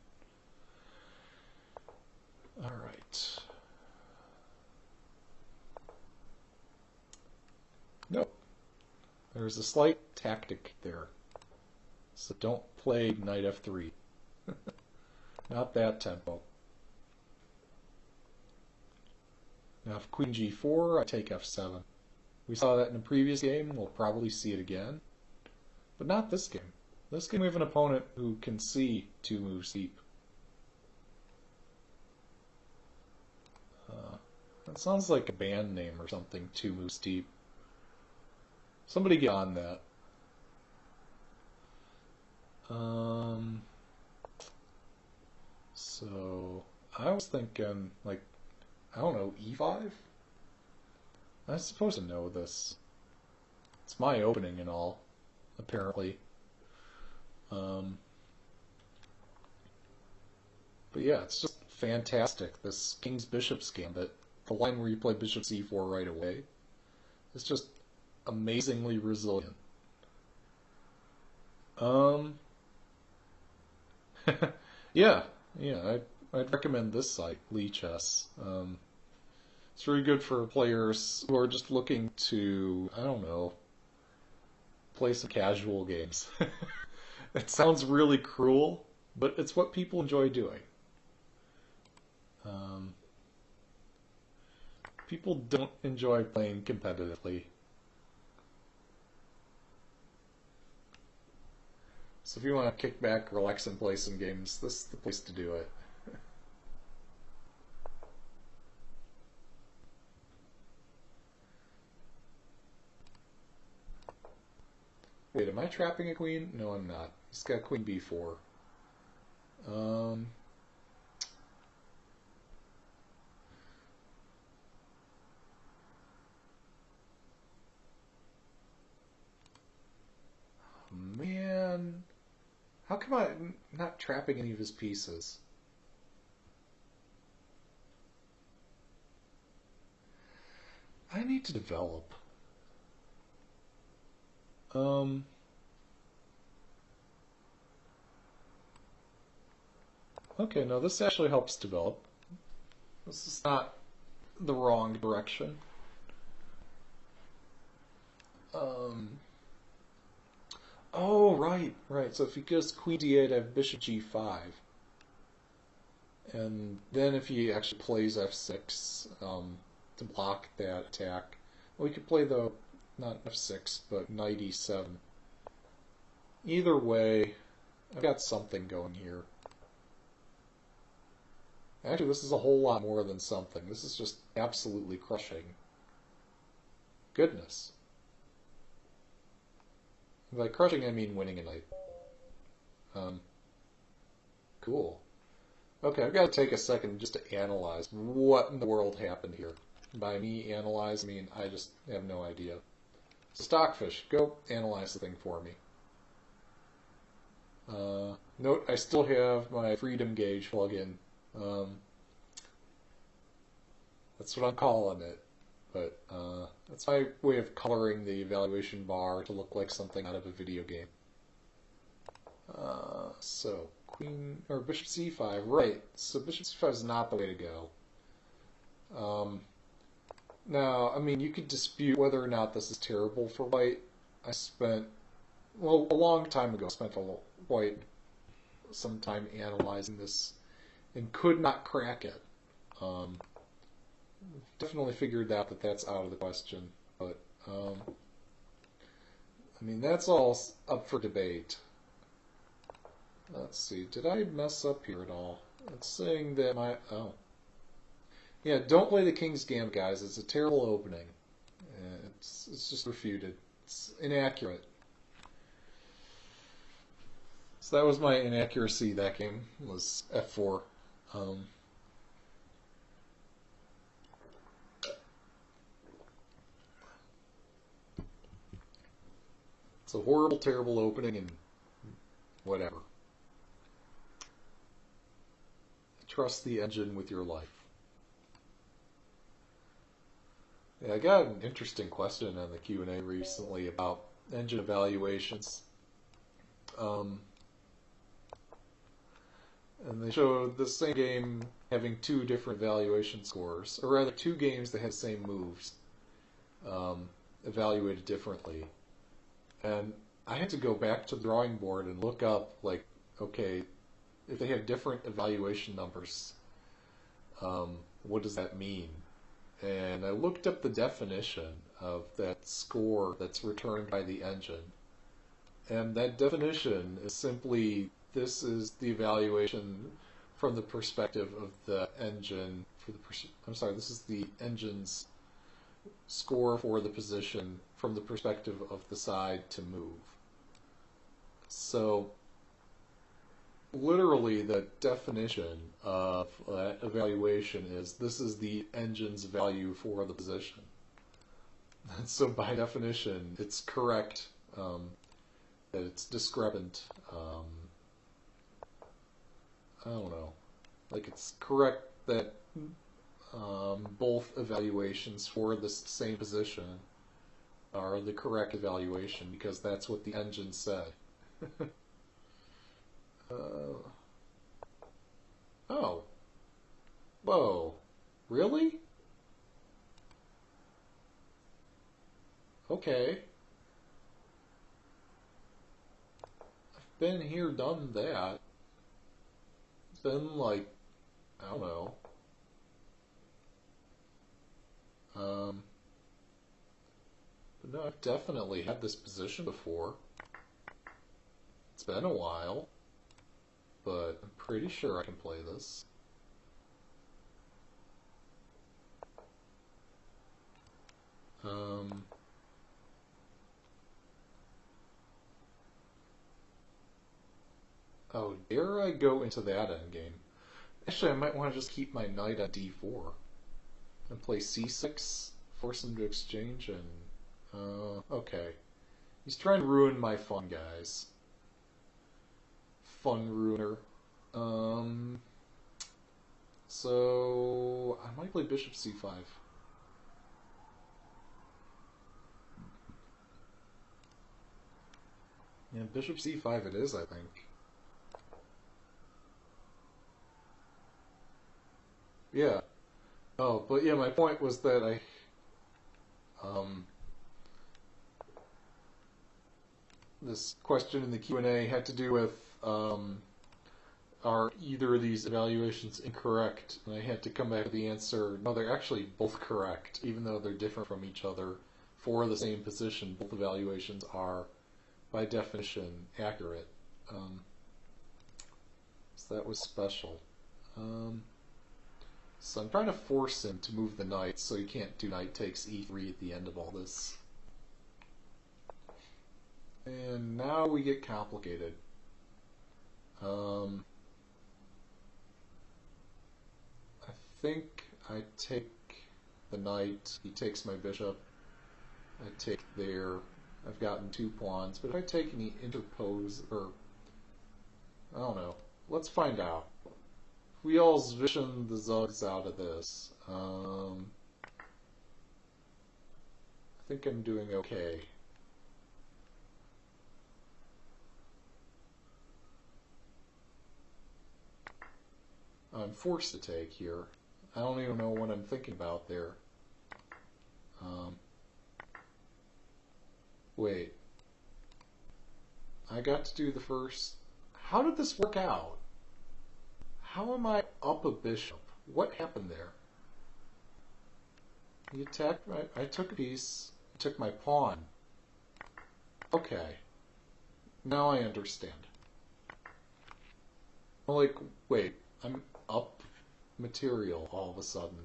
Alright. Nope. There's a slight tactic there. So don't play knight f3. Not that tempo. Now if queen g4, I take f7. We saw that in a previous game. We'll probably see it again. But not this game. This game we have an opponent who can see 2 moves deep. That sounds like a band name or something, 2 moves deep. Somebody get on that. So I was thinking, like, I don't know, e5? I'm supposed to know this. It's my opening and all, apparently. But yeah, it's just fantastic. This King's Bishop's Gambit, the line where you play Bishop c4 right away, is just amazingly resilient. Yeah, I'd recommend this site, lichess. It's really good for players who are just looking to, I don't know, play some casual games. It sounds really cruel, but it's what people enjoy doing. People don't enjoy playing competitively. So if you want to kick back, relax, and play some games, this is the place to do it. Wait, am I trapping a queen? No, I'm not. He's got queen b4. Man, how come I'm not trapping any of his pieces? I need to develop. Okay, no, this actually helps develop. This is not the wrong direction. Oh, right. So if he goes queen d8, I have bishop g5. And then if he actually plays f6 to block that attack, well, we could play the, not f6, but knight e7. Either way, I've got something going here. Actually, this is a whole lot more than something. This is just absolutely crushing. Goodness. By crushing, I mean winning a knight. Cool. Okay, I've got to take a second just to analyze what in the world happened here. By me analyze, I mean I just have no idea. So Stockfish, go analyze the thing for me. Note, I still have my Freedom Gauge plugin. That's what I'm calling it. But that's my way of coloring the evaluation bar to look like something out of a video game. So queen or bishop c5, right? So bishop c5 is not the way to go. Now, I mean, you could dispute whether or not this is terrible for white. I spent, well, a long time ago, spent a white some time analyzing this and could not crack it. Um, Definitely figured out that that's out of the question, but I mean, that's all up for debate. Let's see, did I mess up here at all? It's saying that oh. Yeah, don't play the King's Gambit, guys. It's a terrible opening. It's just refuted. It's inaccurate. So that was my inaccuracy that game, was F4. It's a horrible, terrible opening and whatever. Trust the engine with your life. Yeah, I got an interesting question on the Q&A recently about engine evaluations. And they showed the same game having two different evaluation scores, or rather two games that had the same moves, evaluated differently. And I had to go back to the drawing board and look up, like, okay, if they have different evaluation numbers, what does that mean? And I looked up the definition of that score that's returned by the engine. And that definition is simply, this is the evaluation from the perspective of the engine, this is the engine's score for the position from the perspective of the side to move. So, literally the definition of that evaluation is, this is the engine's value for the position. And so by definition, it's correct that it's discrepant. I don't know. Like, it's correct that both evaluations for the same position are the correct evaluation, because that's what the engine said. Oh. Whoa. Really? Okay. I've been here, done that. It's been like, I don't know. But no, I've definitely had this position before. It's been a while, but I'm pretty sure I can play this. Oh, dare I go into that endgame? Actually, I might want to just keep my knight on d4 and play c6, force him to exchange, and okay. He's trying to ruin my fun, guys. Fun ruiner. So I might play bishop c5. Yeah, bishop c5 it is, I think. Yeah. Oh, but yeah, my point was that this question in the Q&A had to do with, are either of these evaluations incorrect? And I had to come back to the answer, no, they're actually both correct, even though they're different from each other. For the same position, both evaluations are, by definition, accurate. So that was special. So I'm trying to force him to move the knight, so he can't do knight takes e3 at the end of all this. And now we get complicated. I think I take the knight, he takes my bishop, I take there, I've gotten 2 pawns, but if I take and he interpose, or, I don't know, let's find out. We all vision the zugs out of this. I think I'm doing okay. I'm forced to take here. I don't even know what I'm thinking about there. Um, wait. I got to do the first... How did this work out? How am I up a bishop? What happened there? He attacked I took a piece. He took my pawn. Okay. Now I understand. I'm like, wait, I'm up material all of a sudden.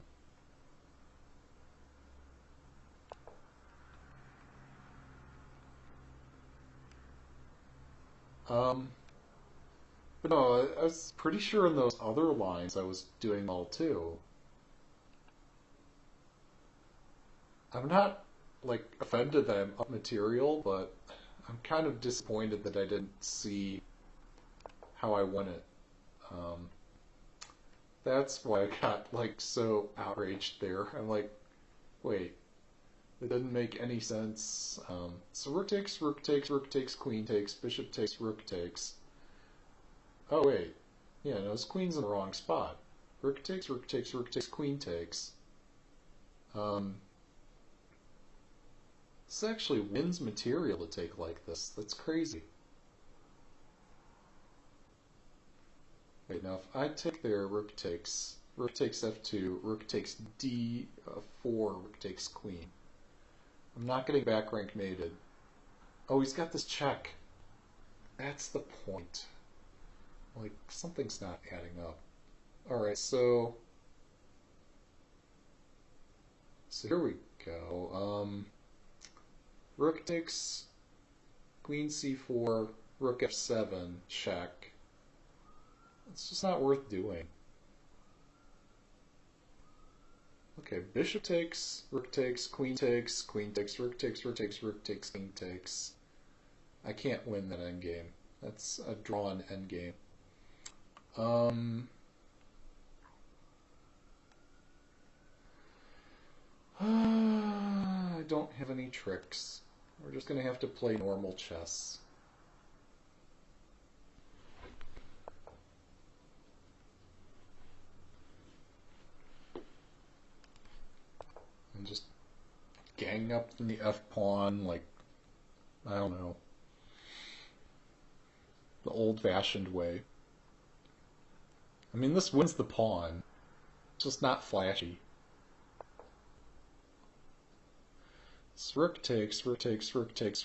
But no, I was pretty sure in those other lines I was doing well too. I'm not, like, offended that I'm up material, but I'm kind of disappointed that I didn't see how I won it. That's why I got, like, so outraged there. I'm like, wait, it didn't make any sense. So rook takes, queen takes, bishop takes, rook takes. Oh, wait. Yeah, no, his queen's in the wrong spot. Rook takes, queen takes. This actually wins material to take like this. That's crazy. Wait, now if I take there, rook takes f2, rook takes d4, rook takes queen. I'm not getting back rank mated. Oh, he's got this check. That's the point. Like, something's not adding up. Alright, so here we go. Rook takes queen c4, rook f7, check. It's just not worth doing. Okay, bishop takes, rook takes, queen takes, rook takes, rook takes, king takes. I can't win that endgame. That's a drawn endgame. I don't have any tricks. We're just going to have to play normal chess. And just gang up in the f-pawn, like, I don't know, the old-fashioned way. I mean, this wins the pawn. It's just not flashy. So rook takes, bishop takes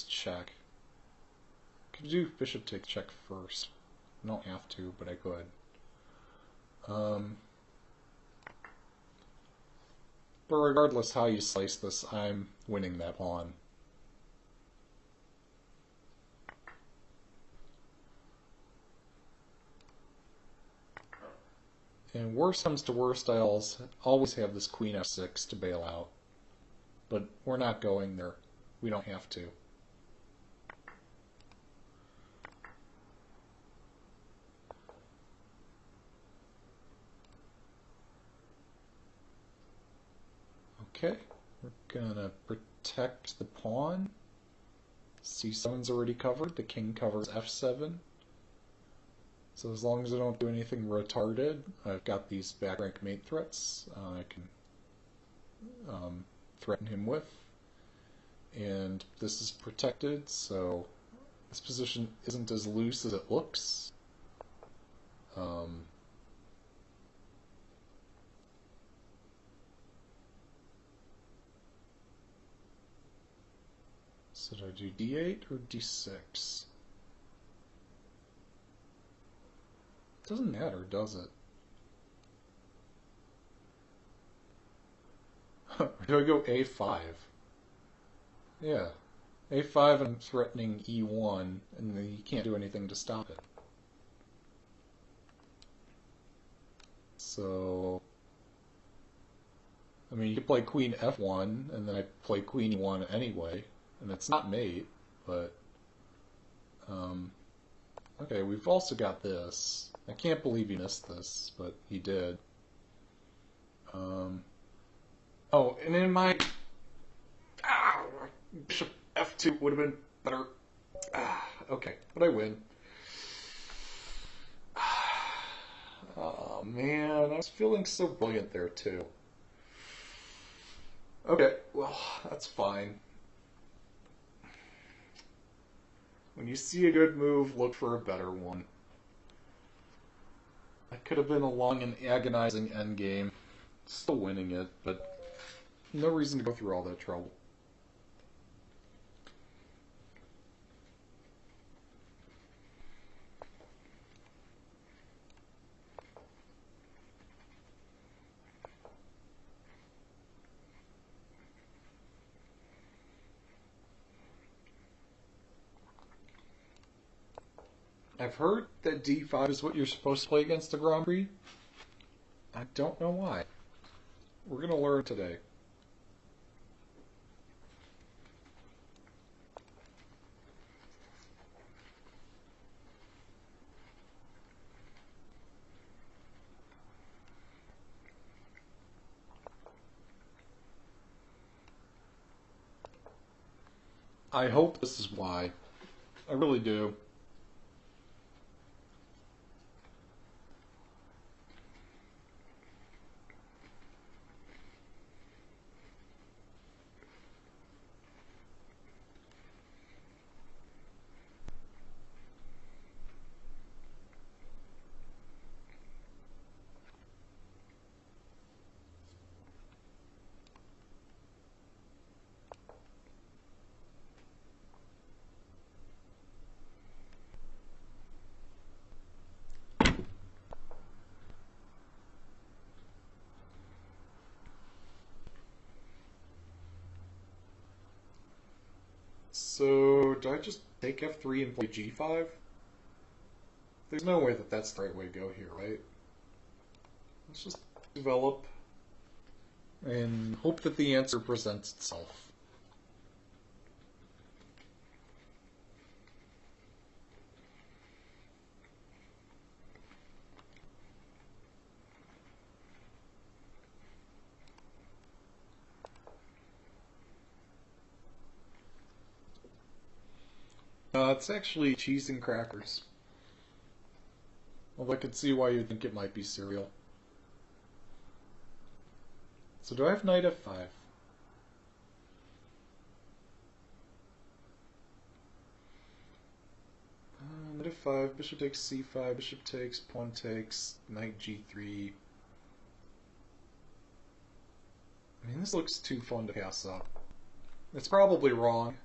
check. Could do bishop takes check first. I don't have to, but I could. But regardless how you slice this, I'm winning that pawn. And worst comes to worst, I always have this queen f6 to bail out. But we're not going there. We don't have to. Okay, we're gonna protect the pawn. c7's already covered. The king covers f7. So as long as I don't do anything retarded, I've got these back rank mate threats I can threaten him with. And this is protected, so this position isn't as loose as it looks. So do I do d8 or d6? It doesn't matter, does it? Do I go a5? Yeah. a5, I'm threatening e1, and then you can't do anything to stop it. So, I mean, you could play queen f1, and then I play queen e1 anyway, and it's not mate, but, okay, we've also got this. I can't believe he missed this, but he did. Oh, and in my... bishop f2 would have been better. Okay, but I win. Oh man, I was feeling so brilliant there too. Okay, well, that's fine. When you see a good move, look for a better one. That could have been a long and agonizing endgame. Still winning it, but no reason to go through all that trouble. I've heard that d5 is what you're supposed to play against the Grand Prix. I don't know why. We're going to learn today. I hope this is why. I really do. So, do I just take f3 and play g5? There's no way that that's the right way to go here, right? Let's just develop and hope that the answer presents itself. It's actually cheese and crackers. Well, I could see why you'd think it might be cereal. So do I have knight f5? Knight f5, bishop takes c5, bishop takes, pawn takes, knight g3. I mean, this looks too fun to pass up. It's probably wrong.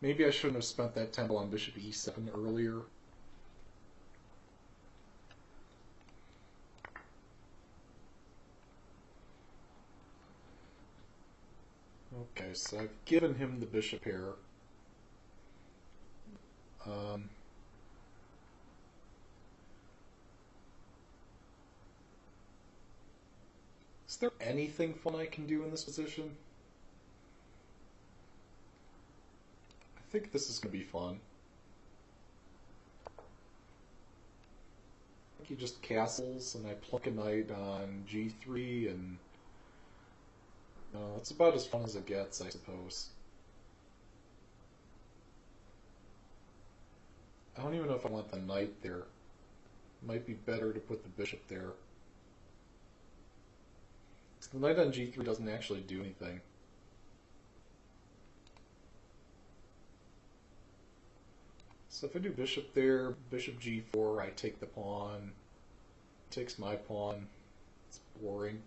Maybe I shouldn't have spent that tempo on bishop e7 earlier. Okay, so I've given him the bishop here. Is there anything fun I can do in this position? I think this is going to be fun. I think he just castles and I plunk a knight on g3 and it's about as fun as it gets, I suppose. I don't even know if I want the knight there. It might be better to put the bishop there. The knight on g3 doesn't actually do anything. So if I do bishop there, bishop g4, I take the pawn. Takes my pawn. It's boring.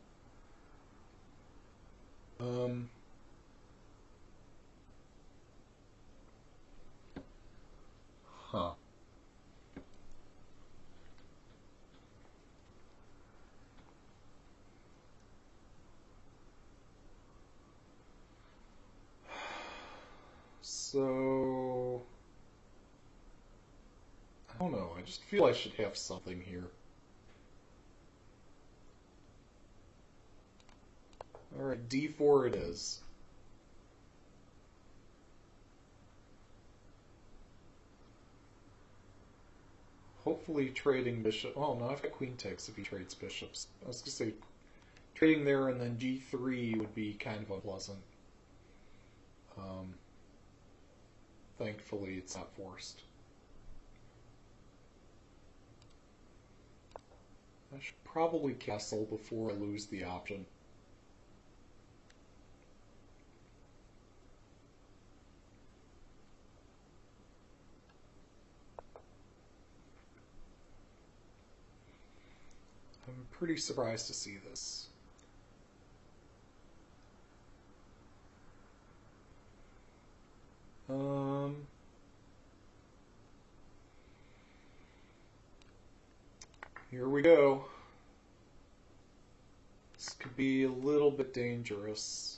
Huh. So I don't know. I just feel I should have something here. Alright, d4 it is. Hopefully trading bishop. Oh no, I've got queen takes if he trades bishops. I was going to say trading there and then g3 would be kind of unpleasant. Thankfully, it's not forced. I should probably castle before I lose the option. I'm pretty surprised to see this. Here we go. This could be a little bit dangerous.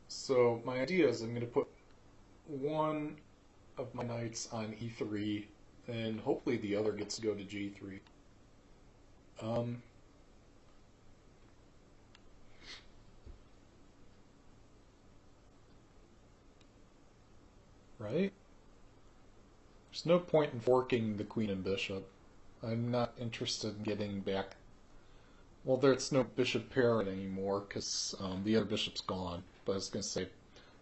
So my idea is I'm going to put one of my knights on e3, and hopefully the other gets to go to g3. Right? There's no point in forking the queen and bishop. I'm not interested in getting back. Well, there's no bishop pair anymore because the other bishop's gone. But I was going to say,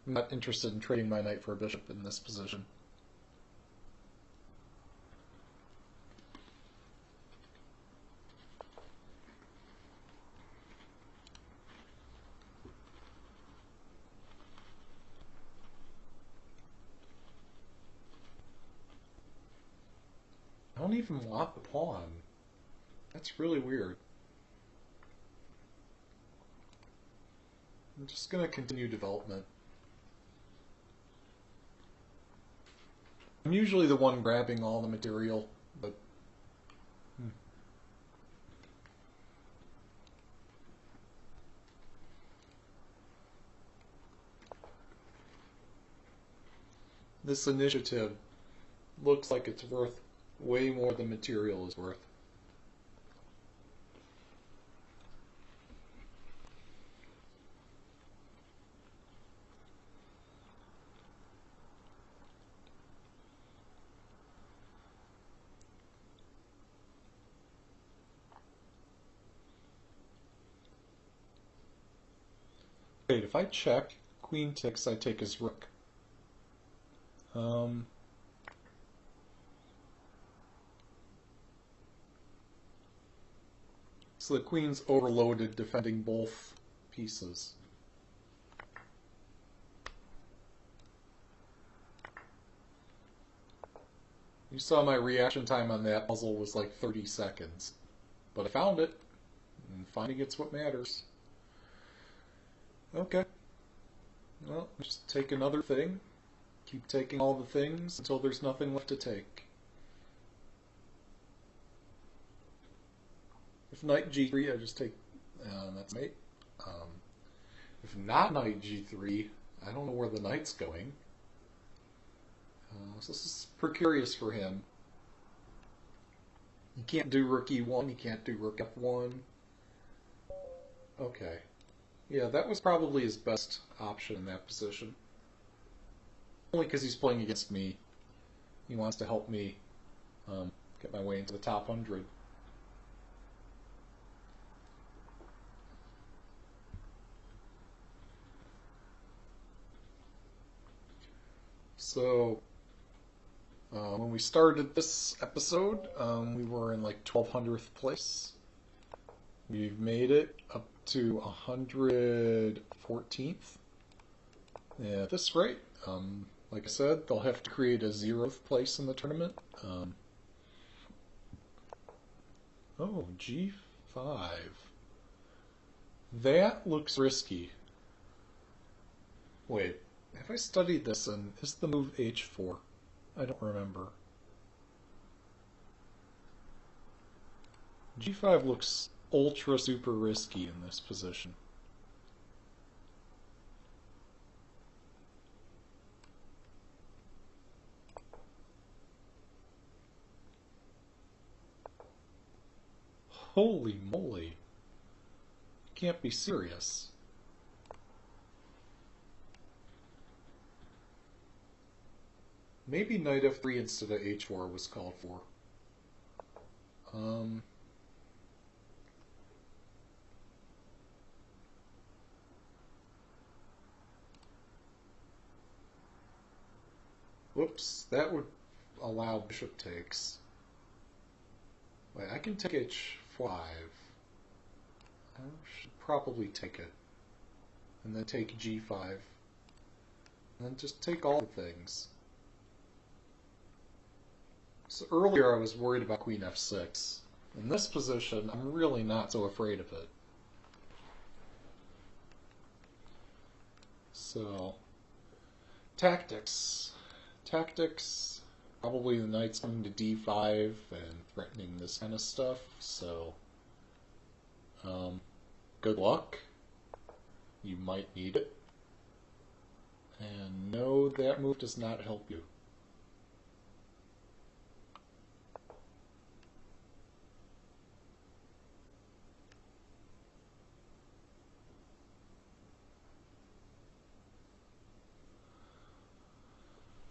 I'm not interested in trading my knight for a bishop in this position. I don't even want the pawn. That's really weird. I'm just going to continue development. I'm usually the one grabbing all the material, but this initiative looks like it's worth way more than material is worth. Wait, if I check, queen ticks, I take his rook. So the queen's overloaded defending both pieces. You saw my reaction time on that puzzle was like 30 seconds. But I found it, and finding it's what matters. Okay. Well, just take another thing. Keep taking all the things until there's nothing left to take. If knight g3, I just take, that's mate. If not knight g3, I don't know where the knight's going. So this is precarious for him. You can't do rook e1, you can't do rook f1. Okay. Yeah, that was probably his best option in that position. Only because he's playing against me. He wants to help me get my way into the top 100. So, when we started this episode, we were in like 1200th place. We've made it up to 114th. And at this rate, like I said, they'll have to create a 0th place in the tournament. Oh, g5. That looks risky. Wait, have I studied this, and is the move h4? I don't remember. g5 looks ultra super risky in this position. Holy moly. You can't be serious. Maybe knight f3 instead of h4 was called for. Whoops, that would allow bishop takes. Wait, I can take h5. I should probably take it. And then take g5. And then just take all the things. So earlier I was worried about queen f6. In this position, I'm really not so afraid of it. So, tactics. Tactics, probably the knight's coming to d5 and threatening this kind of stuff, so good luck. You might need it. And no, that move does not help you.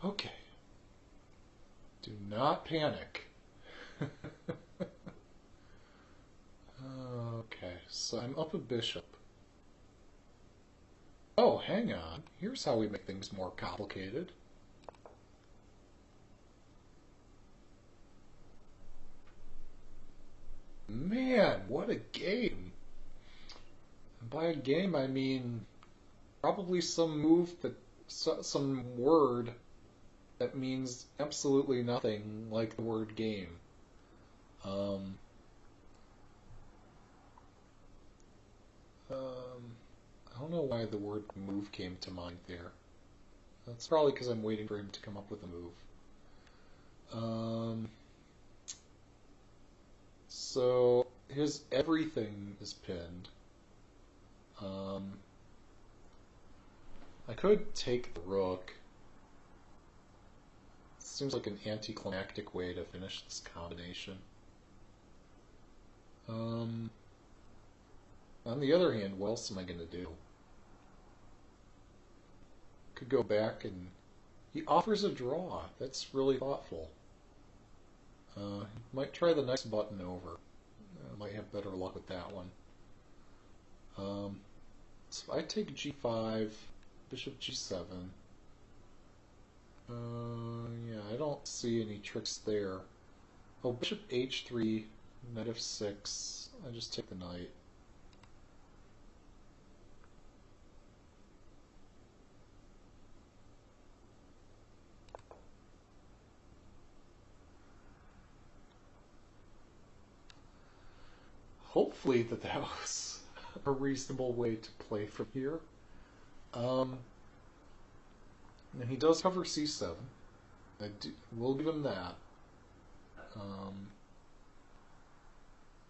Okay. Do not panic. Okay, so I'm up a bishop. Oh, hang on. Here's how we make things more complicated. Man, what a game. And by a game, I mean probably some move that, some word that means absolutely nothing like the word game. I don't know why the word move came to mind there. That's probably because I'm waiting for him to come up with a move. So his everything is pinned. I could take the rook. Seems like an anticlimactic way to finish this combination. On the other hand, what else am I going to do? Could go back and... He offers a draw. That's really thoughtful. Might try the next button over. Might have better luck with that one. So I take g5, bishop g7. Yeah, I don't see any tricks there. Oh, bishop h3, knight f6. I just take the knight. Hopefully that was a reasonable way to play from here. And he does cover c7. We'll give him that.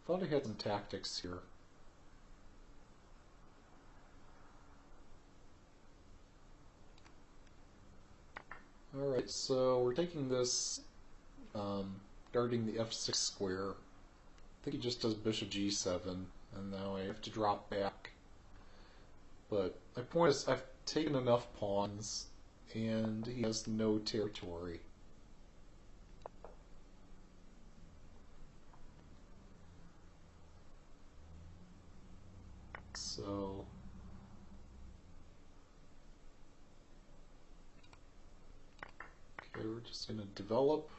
Thought he had some tactics here. Alright, so we're taking this, guarding the f6 square. I think he just does bishop g7, and now I have to drop back. But my point is, I've taken enough pawns, and he has no territory. So... okay, we're just going to develop.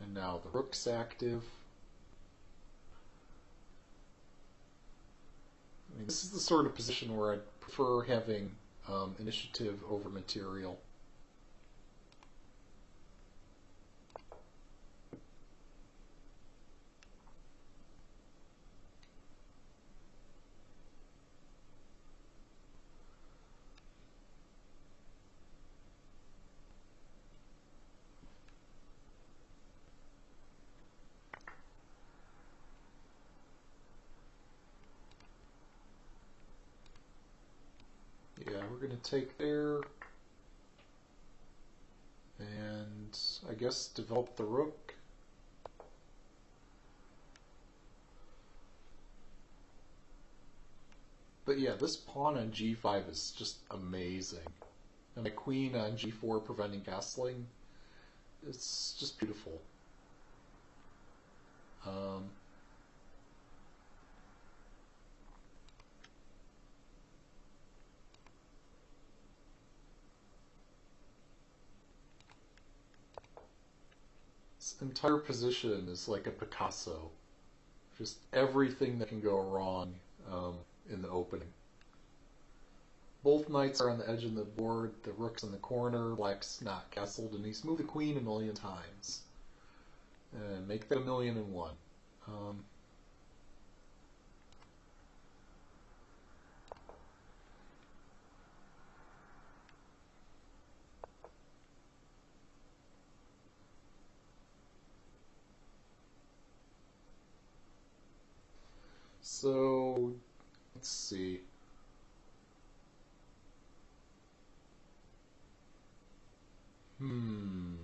And now the rook's active. I mean, this is the sort of position where I'd prefer having initiative over material. Yeah, we're going to take there, and I guess develop the rook. But yeah, this pawn on g5 is just amazing. And my queen on g4 preventing castling, it's just beautiful. This entire position is like a Picasso. Just everything that can go wrong in the opening. Both knights are on the edge of the board, the rook's in the corner, black's not castled, and he's moved the queen a million times. And make that 1,000,001. So, let's see. Am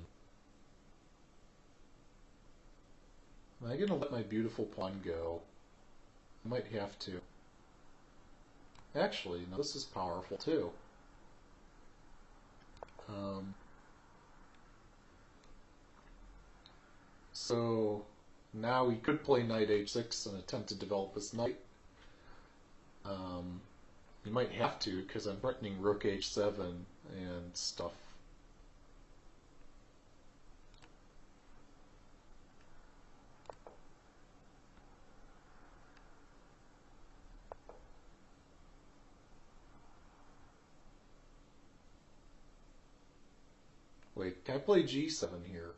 I going to let my beautiful pawn go? I might have to. Actually, no, this is powerful too. So now we could play knight h6 and attempt to develop this knight. You might have to because I'm threatening rook h7 and stuff. Wait, can I play g7 here?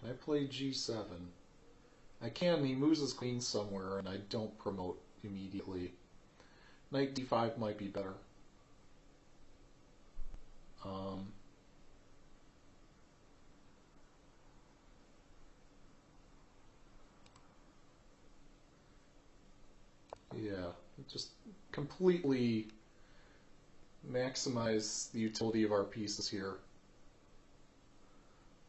Can I play g7? I can, he moves his queen somewhere and I don't promote immediately. Knight d5 might be better. Yeah, just completely maximize the utility of our pieces here.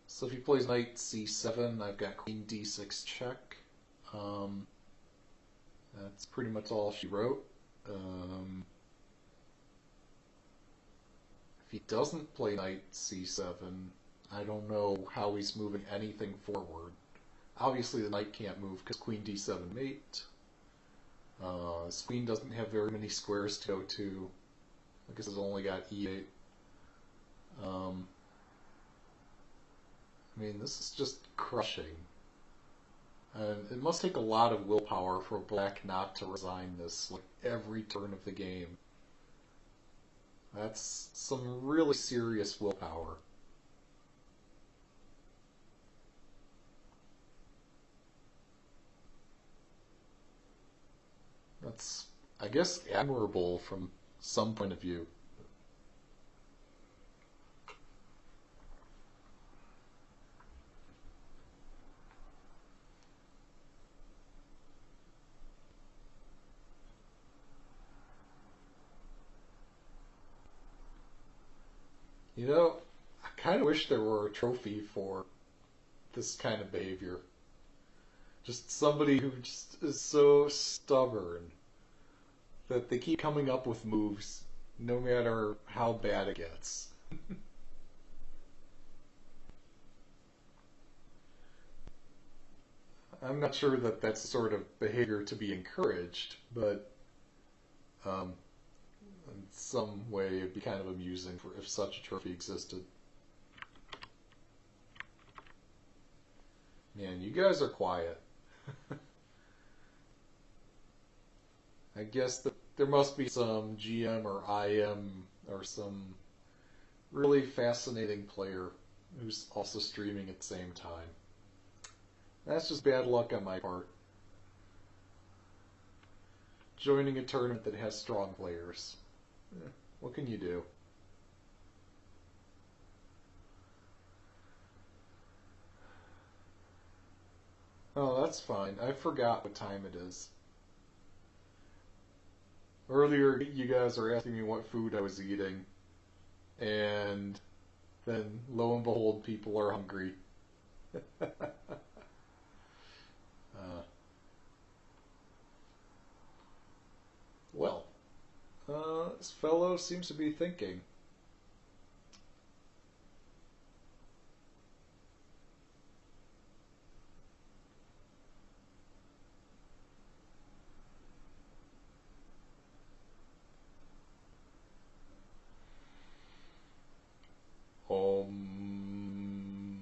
So if he plays knight c7, I've got queen d6 check. That's pretty much all she wrote. If he doesn't play knight c7, I don't know how he's moving anything forward. Obviously the knight can't move because queen d7 mate. His queen doesn't have very many squares to go to. I guess it's only got e8. I mean, this is just crushing. And it must take a lot of willpower for black not to resign this, like, every turn of the game. That's some really serious willpower. That's, I guess, admirable from some point of view. You know, I kind of wish there were a trophy for this kind of behavior. Just somebody who just is so stubborn that they keep coming up with moves no matter how bad it gets. I'm not sure that that's the sort of behavior to be encouraged, but in some way it'd be kind of amusing for if such a trophy existed. Man, you guys are quiet. I guess that there must be some GM or IM or some really fascinating player who's also streaming at the same time. That's just bad luck on my part. Joining a tournament that has strong players. What can you do? Oh, that's fine. I forgot what time it is. Earlier, you guys were asking me what food I was eating, and then lo and behold, people are hungry. Well, this fellow seems to be thinking. Home,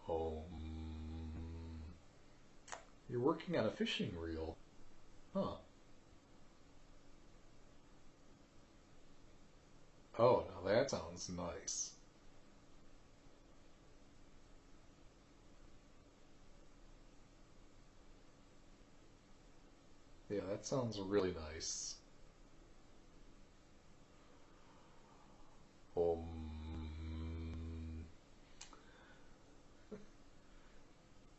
home. You're working on a fishing reel. Huh. Oh, now that sounds nice. Yeah, that sounds really nice.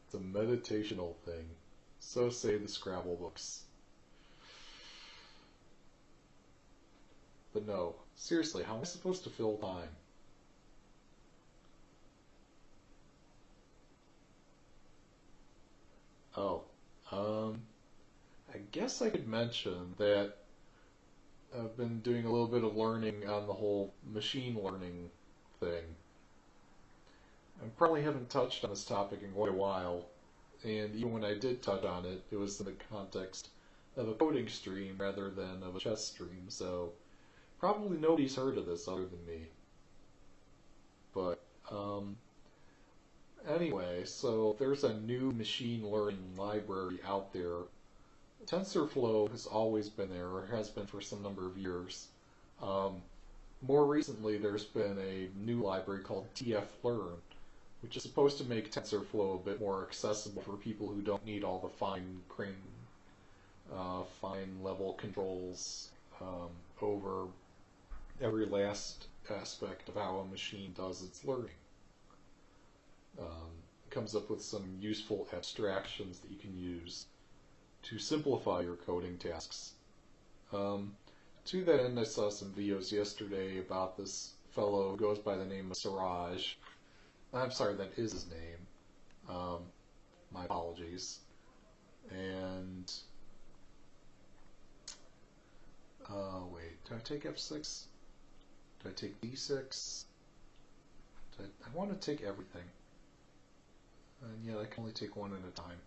It's a meditational thing. So say the Scrabble books. But no, seriously, how am I supposed to fill time? Oh, um, I guess I could mention that I've been doing a little bit of learning on the whole machine learning thing. I probably haven't touched on this topic in quite a while, and even when I did touch on it, it was in the context of a coding stream rather than of a chess stream, so probably nobody's heard of this other than me. But, anyway, so there's a new machine learning library out there. TensorFlow has always been there, or has been for some number of years. Um, More recently, there's been a new library called TF-Learn, which is supposed to make TensorFlow a bit more accessible for people who don't need all the fine level controls over every last aspect of how a machine does its learning. It comes up with some useful abstractions that you can use to simplify your coding tasks. To that end, I saw some videos yesterday about this fellow who goes by the name of Siraj. I'm sorry, that is his name. My apologies. And, wait, do I take F6? Do I take D6? I want to take everything. And yet I can only take one at a time.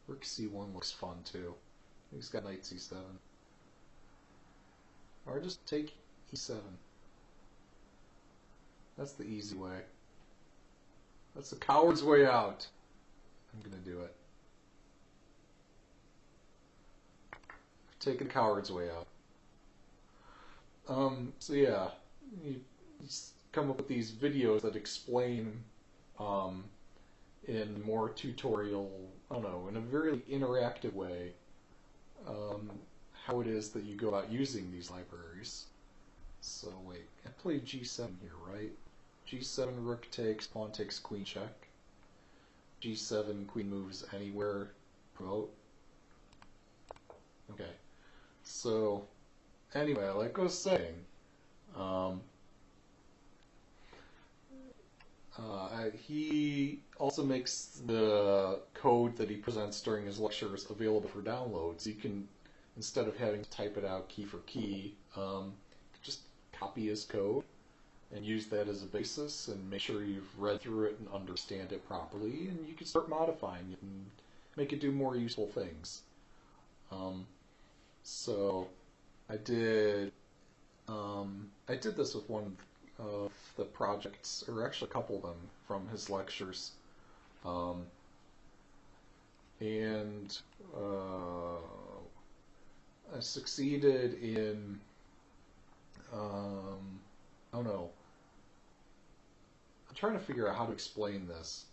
Rook C1 looks fun too. He's got knight C7. Or just take E7. That's the easy way. That's the coward's way out. I'm gonna do it. I've taken the coward's way out. So yeah, you come up with these videos that explain in more tutorial, I don't know, in a very interactive way, how it is that you go about using these libraries. So wait, I played G7 here, right? G7, rook takes, pawn takes, queen check. G7, queen moves anywhere, promote. Okay, so anyway, like I was saying, he also makes the code that he presents during his lectures available for download. So you can, instead of having to type it out key for key, just copy his code and use that as a basis and make sure you've read through it and understand it properly, and you can start modifying it and make it do more useful things. So I did this with one of the projects, or actually a couple of them, from his lectures. And I succeeded in, I don't know, I'm trying to figure out how to explain this.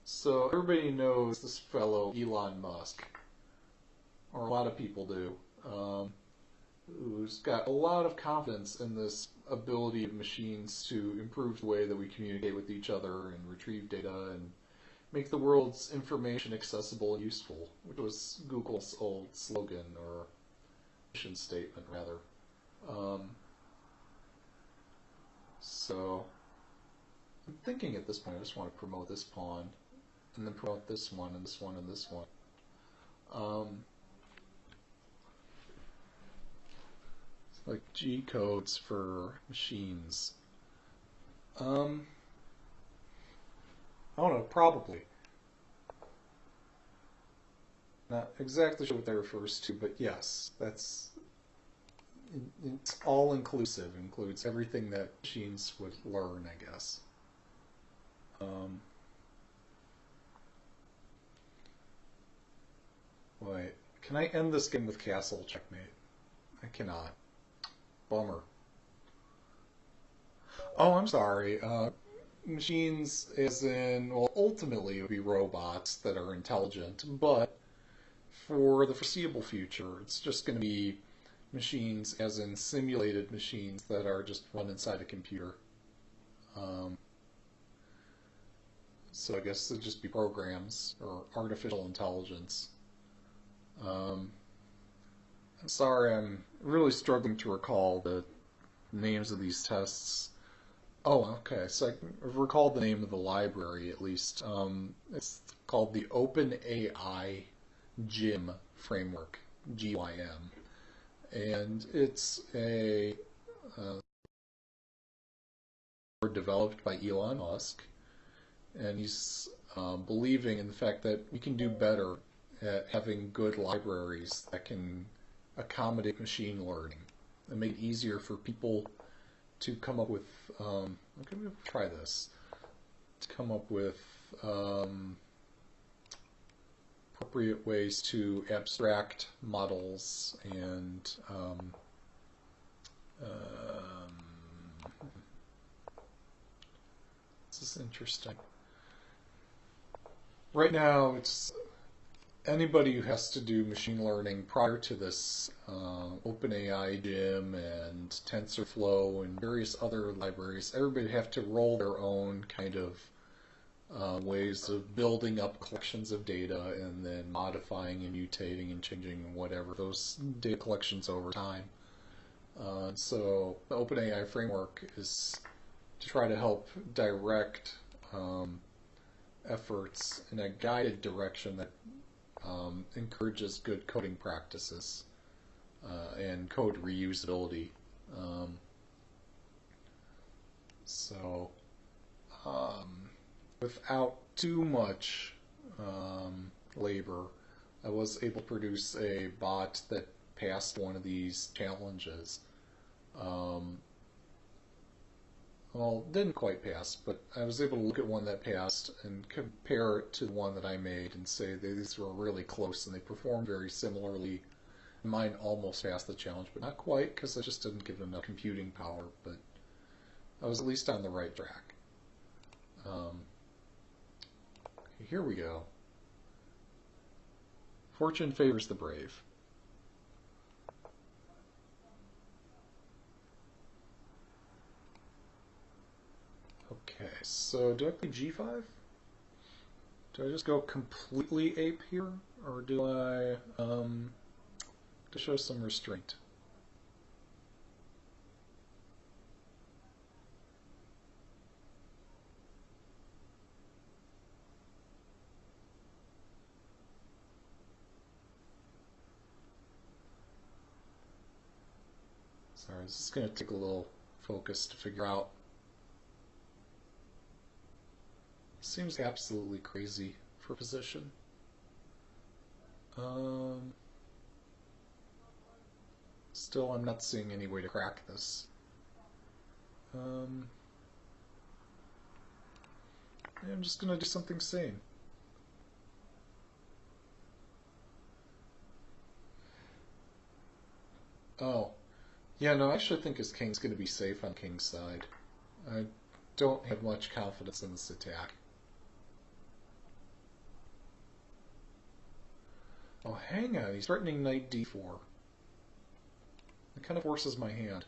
So everybody knows this fellow Elon Musk, or a lot of people do, who's got a lot of confidence in this ability of machines to improve the way that we communicate with each other and retrieve data and make the world's information accessible and useful, which was Google's old slogan, or mission statement, rather. So I'm thinking at this point I just want to promote this pawn, and then promote this one, and this one, and this one. It's like G codes for machines. I don't know, probably. Not exactly sure what that refers to, but yes, that's it's all inclusive, includes everything that machines would learn, I guess. Um, Wait, can I end this game with castle checkmate? I cannot. Bummer. Oh, I'm sorry. Machines, as in, well, ultimately it would be robots that are intelligent, but for the foreseeable future, it's just going to be machines, as in simulated machines that are just run inside a computer. Um, so I guess it'd just be programs or artificial intelligence. Um, I'm sorry, I'm really struggling to recall the names of these tests. Oh, okay. So I recall the name of the library at least. It's called the OpenAI GYM framework, GYM, and it's a developed by Elon Musk, and he's believing in the fact that we can do better at having good libraries that can accommodate machine learning and make it easier for people to come up with. Okay, we'll try this. To come up with appropriate ways to abstract models and this is interesting. Right now, it's anybody who has to do machine learning prior to this OpenAI GYM and TensorFlow and various other libraries, everybody would have to roll their own kind of ways of building up collections of data and then modifying and mutating and changing whatever those data collections over time. So the OpenAI framework is to try to help direct efforts in a guided direction that encourages good coding practices and code reusability. So without too much labor, I was able to produce a bot that passed one of these challenges. Well, didn't quite pass, but I was able to look at one that passed and compare it to the one that I made and say these were really close and they performed very similarly. Mine almost passed the challenge, but not quite because I just didn't give it enough computing power, but I was at least on the right track. Here we go. Fortune favors the brave. Okay, so do I play g5? Do I just go completely ape here, or do I to show some restraint? Sorry, this is going to take a little focus to figure out. Seems absolutely crazy for position. Still, I'm not seeing any way to crack this. I'm just going to do something sane. Oh. Yeah, no, I actually think his king's going to be safe on king's side. I don't have much confidence in this attack. Oh, hang on, he's threatening knight d4. That kind of forces my hand.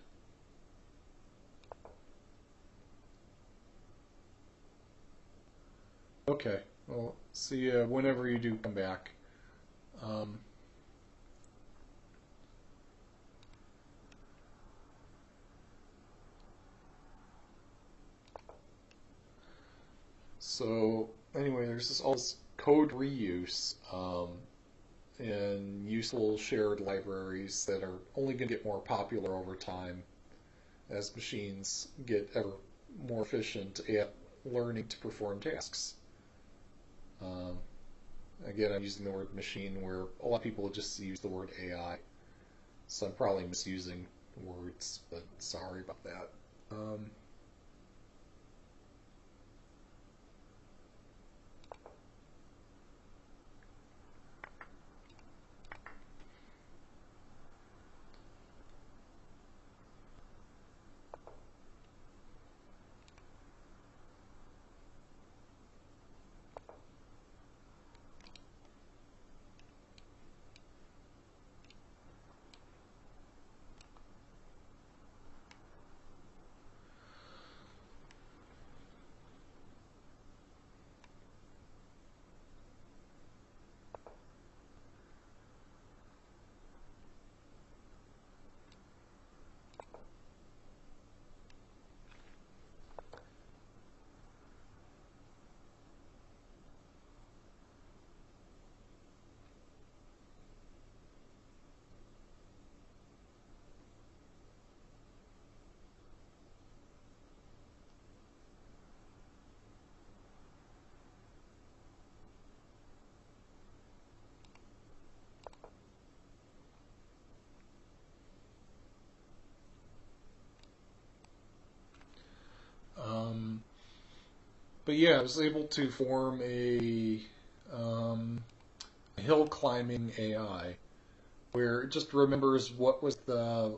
Okay, well, see you whenever you do come back. So anyway, there's all this code reuse and useful shared libraries that are only going to get more popular over time as machines get ever more efficient at learning to perform tasks. Um, Again, I'm using the word machine where a lot of people just use the word AI, so I'm probably misusing words, but sorry about that. Um, um, but yeah, I was able to form um, a hill climbing AI where it just remembers what was the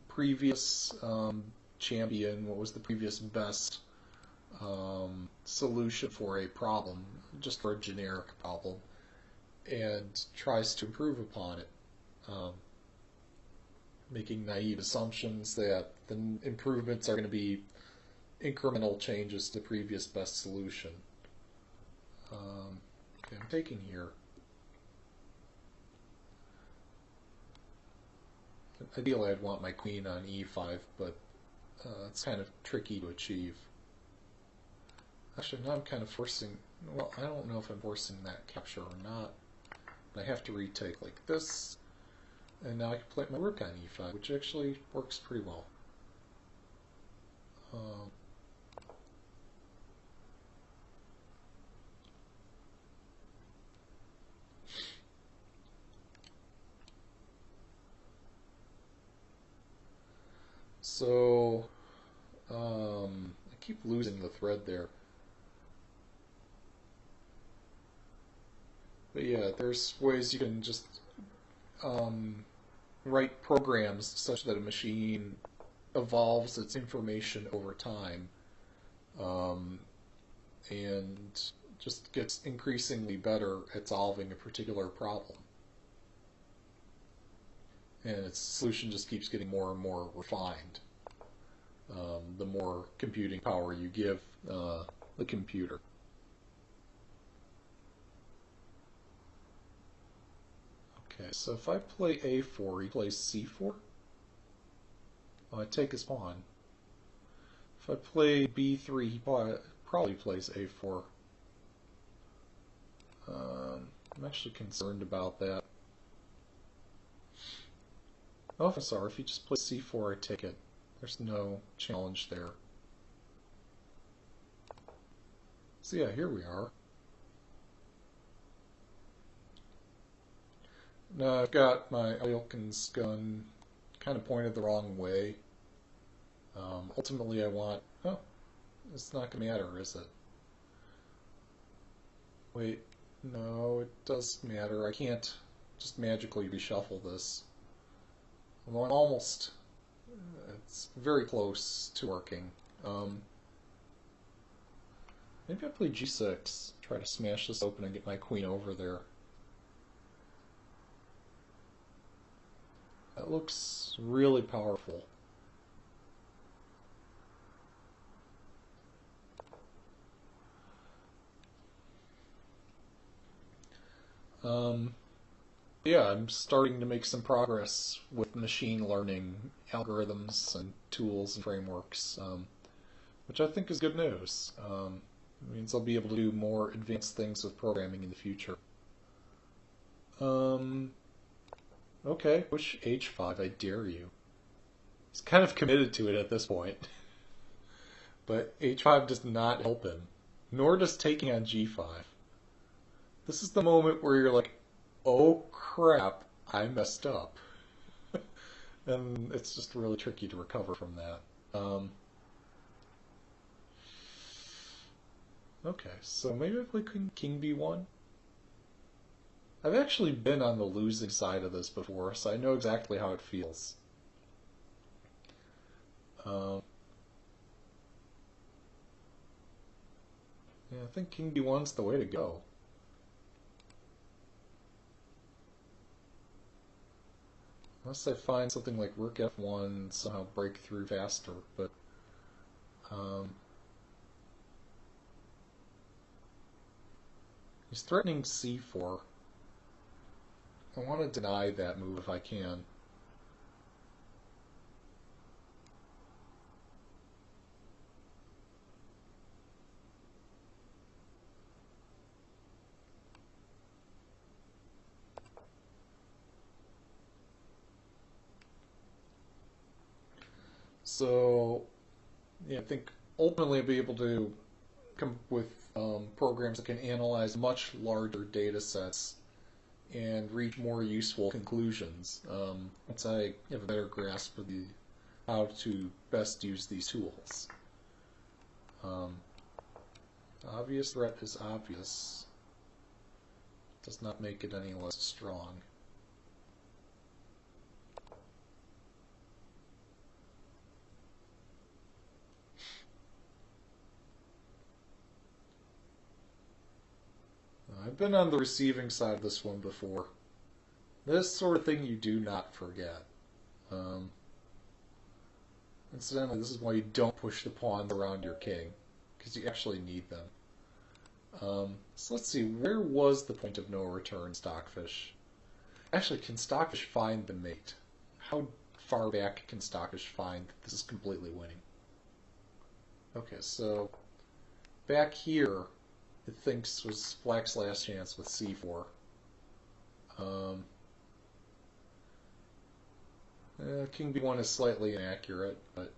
previous champion, what was the previous best solution for a problem, just for a generic problem, and tries to improve upon it, um, making naive assumptions that the improvements are going to be incremental changes to the previous best solution. Okay, I'm taking here. Ideally, I'd want my queen on e5, but it's kind of tricky to achieve. Actually, now I'm kind of forcing... Well, I don't know if I'm forcing that capture or not. But I have to retake like this. And now I can play my rook on e5, which actually works pretty well. So, I keep losing the thread there. But yeah, there's ways you can just write programs such that a machine evolves its information over time, um, and just gets increasingly better at solving a particular problem. And its solution just keeps getting more and more refined, the more computing power you give the computer. Okay, so if I play a4, he plays c4. I take his pawn. If I play b3, he probably plays a4. I'm actually concerned about that. Oh, I'm sorry, if he just plays c4, I take it. There's no challenge there. So yeah, here we are. Now I've got my Ilkin's gun kind of pointed the wrong way. Ultimately I want... Oh, it's not going to matter, is it? Wait, no, it does matter. I can't just magically reshuffle this. Although I'm almost... It's very close to working. Maybe I play g6, try to smash this open and get my queen over there. That looks really powerful. Yeah, I'm starting to make some progress with machine learning algorithms and tools and frameworks, which I think is good news. It means I'll be able to do more advanced things with programming in the future. Okay, push h5, I dare you. He's kind of committed to it at this point. But h5 does not help him, nor does taking on g5. This is the moment where you're like, oh crap, I messed up. and it's just really tricky to recover from that. Okay, so maybe I play King B1. I've actually been on the losing side of this before, so I know exactly how it feels. Um, yeah, I think King B1's the way to go. Unless I find something like Rook F1 and somehow break through faster, but um, he's threatening C4. I want to deny that move if I can. So, yeah, I think ultimately I'll be able to come up with programs that can analyze much larger data sets and reach more useful conclusions once I have a better grasp of how to best use these tools. Obvious threat is obvious. Does not make it any less strong. I've been on the receiving side of this one before. This sort of thing you do not forget. Um, Incidentally, this is why you don't push the pawns around your king, because you actually need them. So let's see, where was the point of no return, Stockfish? Actually, can Stockfish find the mate? How far back can Stockfish find that this is completely winning? Okay, so back here, it thinks was Black's last chance with C4. King B1 is slightly inaccurate, but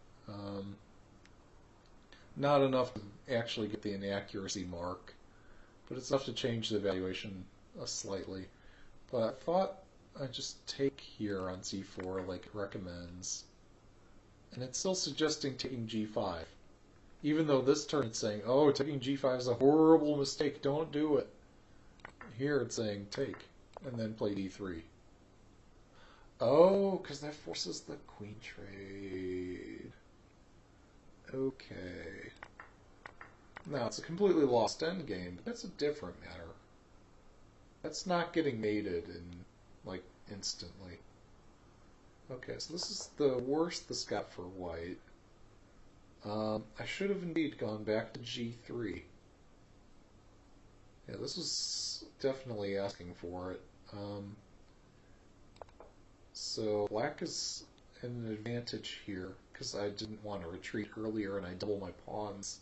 not enough to actually get the inaccuracy mark. But it's enough to change the valuation slightly. But I thought I'd just take here on C4 like it recommends. And it's still suggesting taking G5. Even though this turn it's saying, oh, taking G5 is a horrible mistake, don't do it. Here it's saying take, and then play D3. Oh, because that forces the queen trade. Okay. Now, it's a completely lost endgame, but that's a different matter. That's not getting mated in, like, instantly. Okay, so this is the worst this got for white. I should have indeed gone back to G3. Yeah, this was definitely asking for it. So black is in an advantage here, because I didn't want to retreat earlier and I double my pawns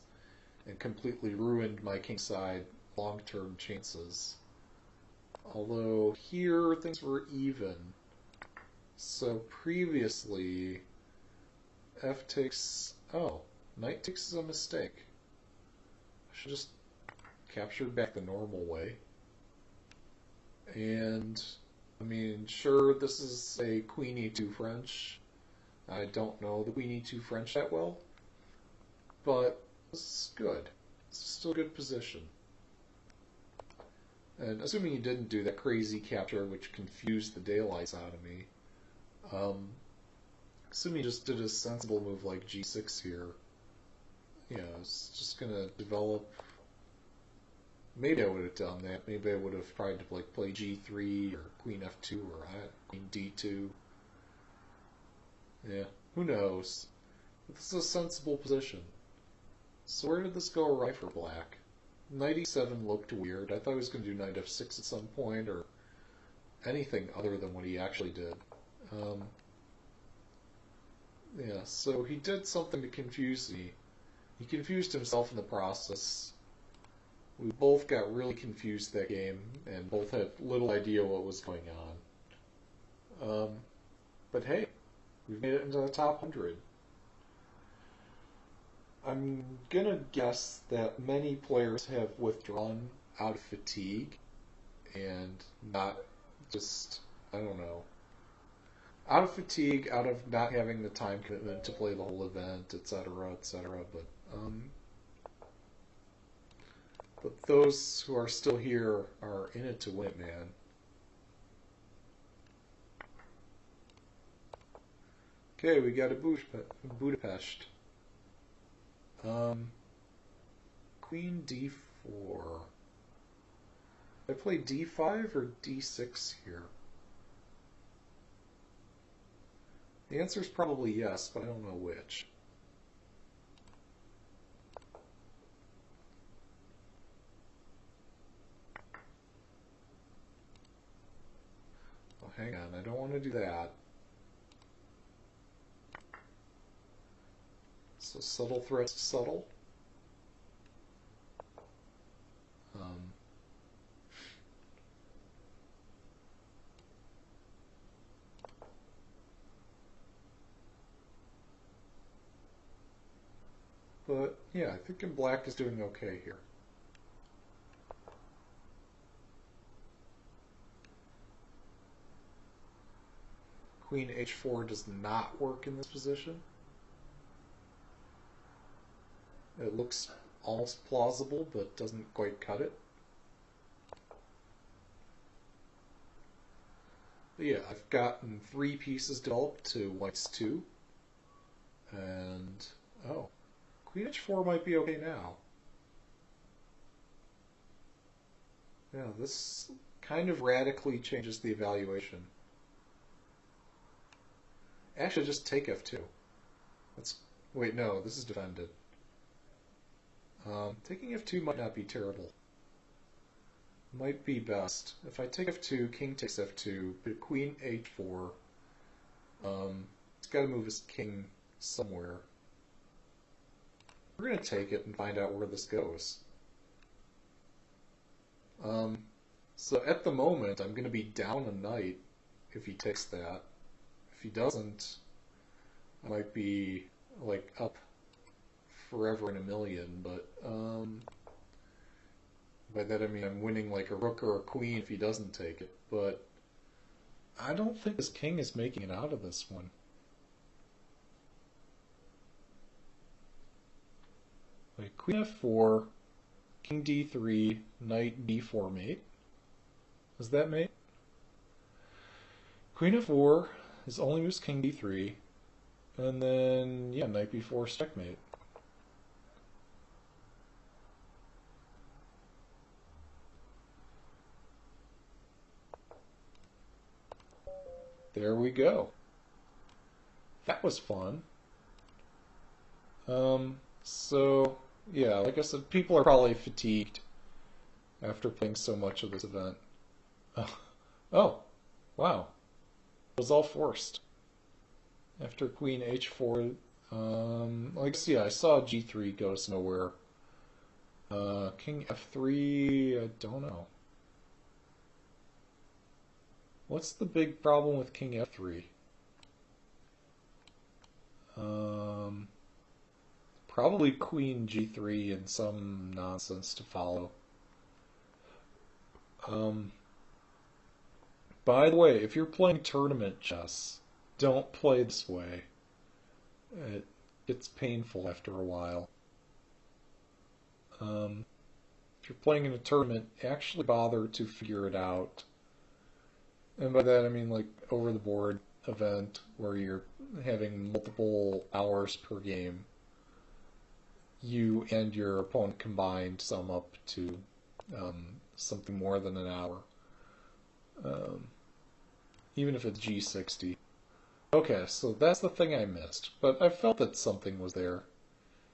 and completely ruined my kingside long-term chances. Although here things were even. So previously, f takes... oh, knight takes is a mistake. I should just capture back the normal way. And, I mean, sure, this is a queen e2 French. I don't know the queen e2 French that well, but this is good. It's still a good position. And assuming you didn't do that crazy capture which confused the daylights out of me, assuming you just did a sensible move like g6 here, yeah, it's just going to develop. Maybe I would have done that. Maybe I would have tried to like play g3 or queen f2 or queen d2. Yeah, who knows? But this is a sensible position. So where did this go awry for black? Knight e7 looked weird. I thought he was going to do knight f6 at some point, or anything other than what he actually did. Yeah, so he did something to confuse me. He confused himself in the process. We both got really confused that game, and both had little idea what was going on. But hey, we've made it into the top 100. I'm gonna guess that many players have withdrawn out of fatigue and not just, I don't know, Out of fatigue, out of not having the time commitment to play the whole event, etc., etc. But those who are still here are in it to win it, man. Okay, we got a Budapest. Queen d4. I play d5 or d6 here? The answer is probably yes, but I don't know which. Oh, hang on, I don't want to do that. So subtle threats to subtle. But yeah, I think black is doing okay here. Queen h4 does not work in this position. It looks almost plausible, but doesn't quite cut it. But yeah, I've gotten 3 pieces developed to white's 2. And, oh, Queen h4 might be okay now. Yeah, this kind of radically changes the evaluation. Actually, just take f2. Wait, no, this is defended. Taking f2 might not be terrible. Might be best. If I take f2, king takes f2, but queen h4. It's got to move his king somewhere. We're going to take it and find out where this goes. So at the moment, I'm going to be down a knight if he takes that. If he doesn't, I might be like up forever in a million, but by that I mean I'm winning like a rook or a queen if he doesn't take it, but I don't think his king is making it out of this one. Like queen f4, king d3, knight d4 mate. Is that mate? Queen f4 is only moves king d3, and then yeah, knight b4 checkmate. There we go. That was fun. So yeah, like I said, people are probably fatigued after playing so much of this event. Oh, wow. It was all forced. After queen h4, like, yeah, I saw g3 goes nowhere. King f3, I don't know. What's the big problem with king f3? Probably queen g3 and some nonsense to follow. By the way, if you're playing tournament chess, don't play this way. It gets painful after a while. If you're playing in a tournament, actually bother to figure it out. And by that I mean like over the board event where you're having multiple hours per game. You and your opponent combined sum up to something more than an hour. Even if it's G60. Okay, so that's the thing I missed. But I felt that something was there.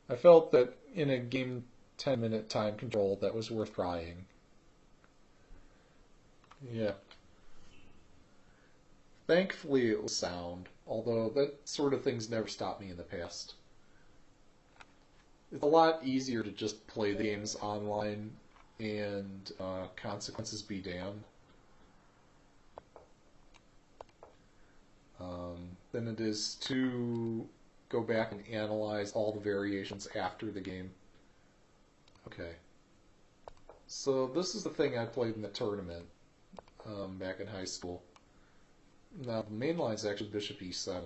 I felt that in a game 10-minute time control that was worth trying. Yeah. Thankfully it was sound, although that sort of thing's never stopped me in the past. It's a lot easier to just play the games online and consequences be damned than it is to go back and analyze all the variations after the game. Okay. So this is the thing I played in the tournament back in high school. Now the main line is actually bishop e7.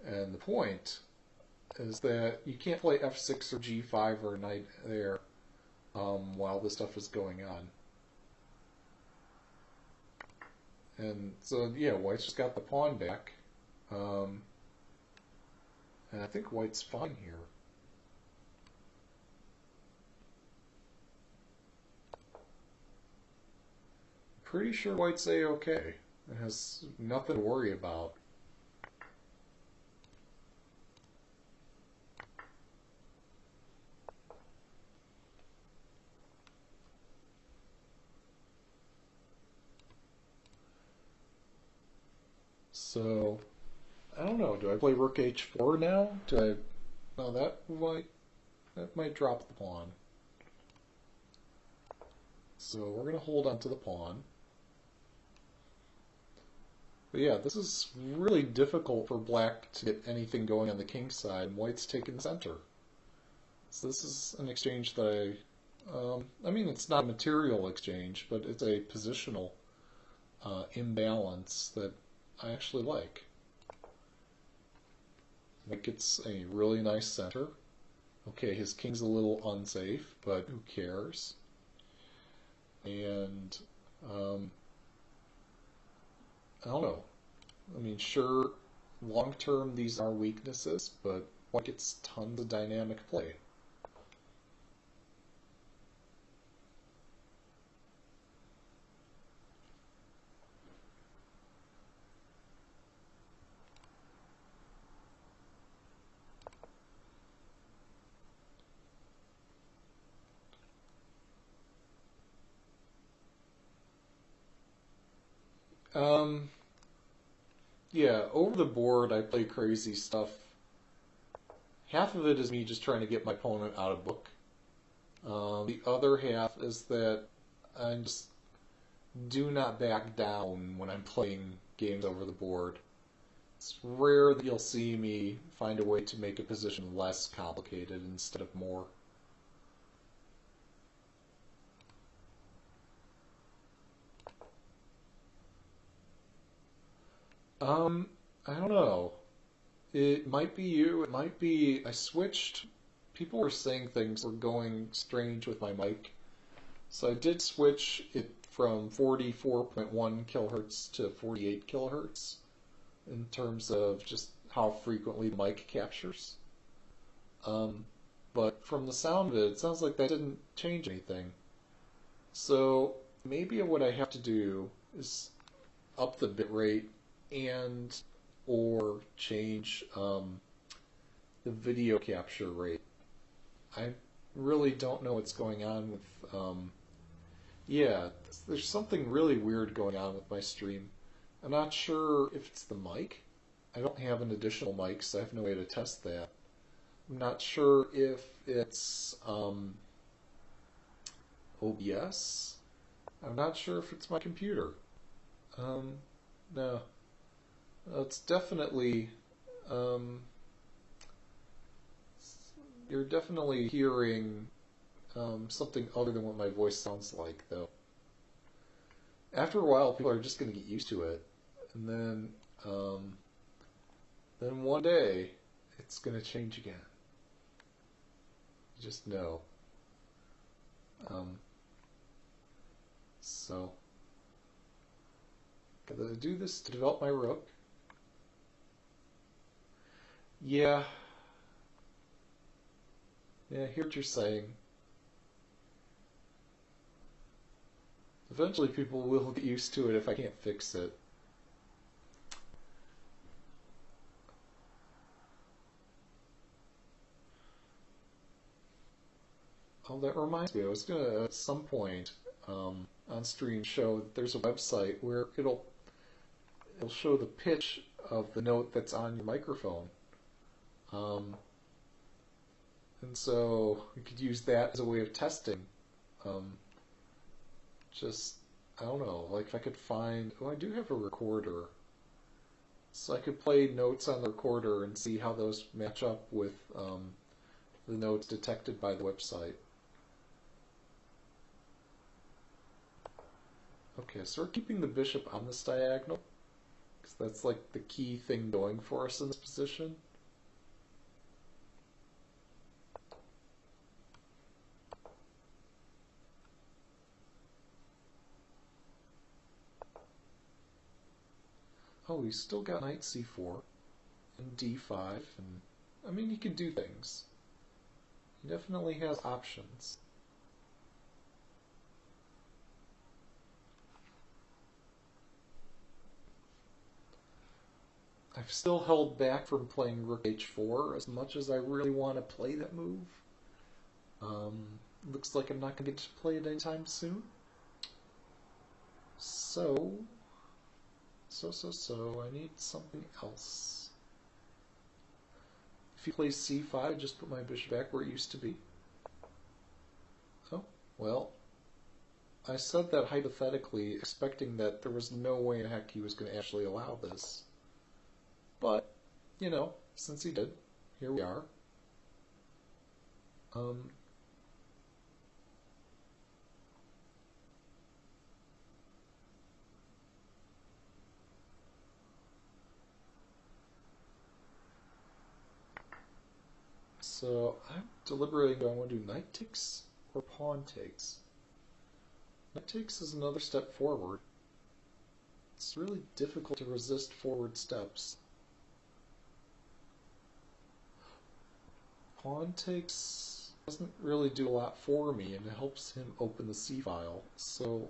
And the point is that you can't play f6 or g5 or knight there while this stuff is going on. And so, yeah, White's just got the pawn back. And I think White's fine here. Pretty sure White's A-okay. It has nothing to worry about. So, I don't know. Do I play Rook H4 now? Do I? No, that might drop the pawn. So we're going to hold on to the pawn. But yeah, this is really difficult for Black to get anything going on the king side, and White's taking the center. So this is an exchange that I mean, it's not a material exchange, but it's a positional imbalance that I actually like. Like, it's a really nice center. Okay, his king's a little unsafe, but who cares? And I don't know. I mean, sure, long term these are weaknesses, but White gets tons of dynamic play. Yeah, over the board I play crazy stuff. Half of it is me just trying to get my opponent out of book. The other half is that I just do not back down when I'm playing games over the board. It's rare that you'll see me find a way to make a position less complicated instead of more. I don't know. It might be you, it might be I switched. People were saying things were going strange with my mic. So I did switch it from 44.1 kilohertz to 48 kilohertz in terms of just how frequently the mic captures. But from the sound of it, it sounds like that didn't change anything. So maybe what I have to do is up the bitrate and or change the video capture rate. I really don't know what's going on with yeah, there's something really weird going on with my stream. I'm not sure if it's the mic. I don't have an additional mic, so I have no way to test that. I'm not sure if it's OBS. I'm not sure if it's my computer. No. It's definitely, you're definitely hearing something other than what my voice sounds like, though. After a while, people are just going to get used to it, and then one day, it's going to change again. You just know. So, gotta do this to develop my rook. Yeah. Yeah, I hear what you're saying. Eventually people will get used to it if I can't fix it. Oh, that reminds me, I was going to, at some point, on stream show that there's a website where it'll show the pitch of the note that's on your microphone. And so we could use that as a way of testing. Just, I don't know, like if I could find, oh, I do have a recorder. So I could play notes on the recorder and see how those match up with the notes detected by the website. Okay, so we're keeping the bishop on this diagonal, because that's like the key thing going for us in this position. Oh, he's still got knight c4 and d5, and I mean, he can do things. He definitely has options. I've still held back from playing rook h4 as much as I really want to play that move. Looks like I'm not going to get to play it anytime soon. So, I need something else. If he plays c5, I just put my bishop back where it used to be. Oh, well, I said that hypothetically, expecting that there was no way in heck he was going to actually allow this. But, you know, since he did, here we are. So I'm deliberating, do I want to do knight takes or pawn takes? Knight takes is another step forward. It's really difficult to resist forward steps. Pawn takes doesn't really do a lot for me, and it helps him open the c-file. So,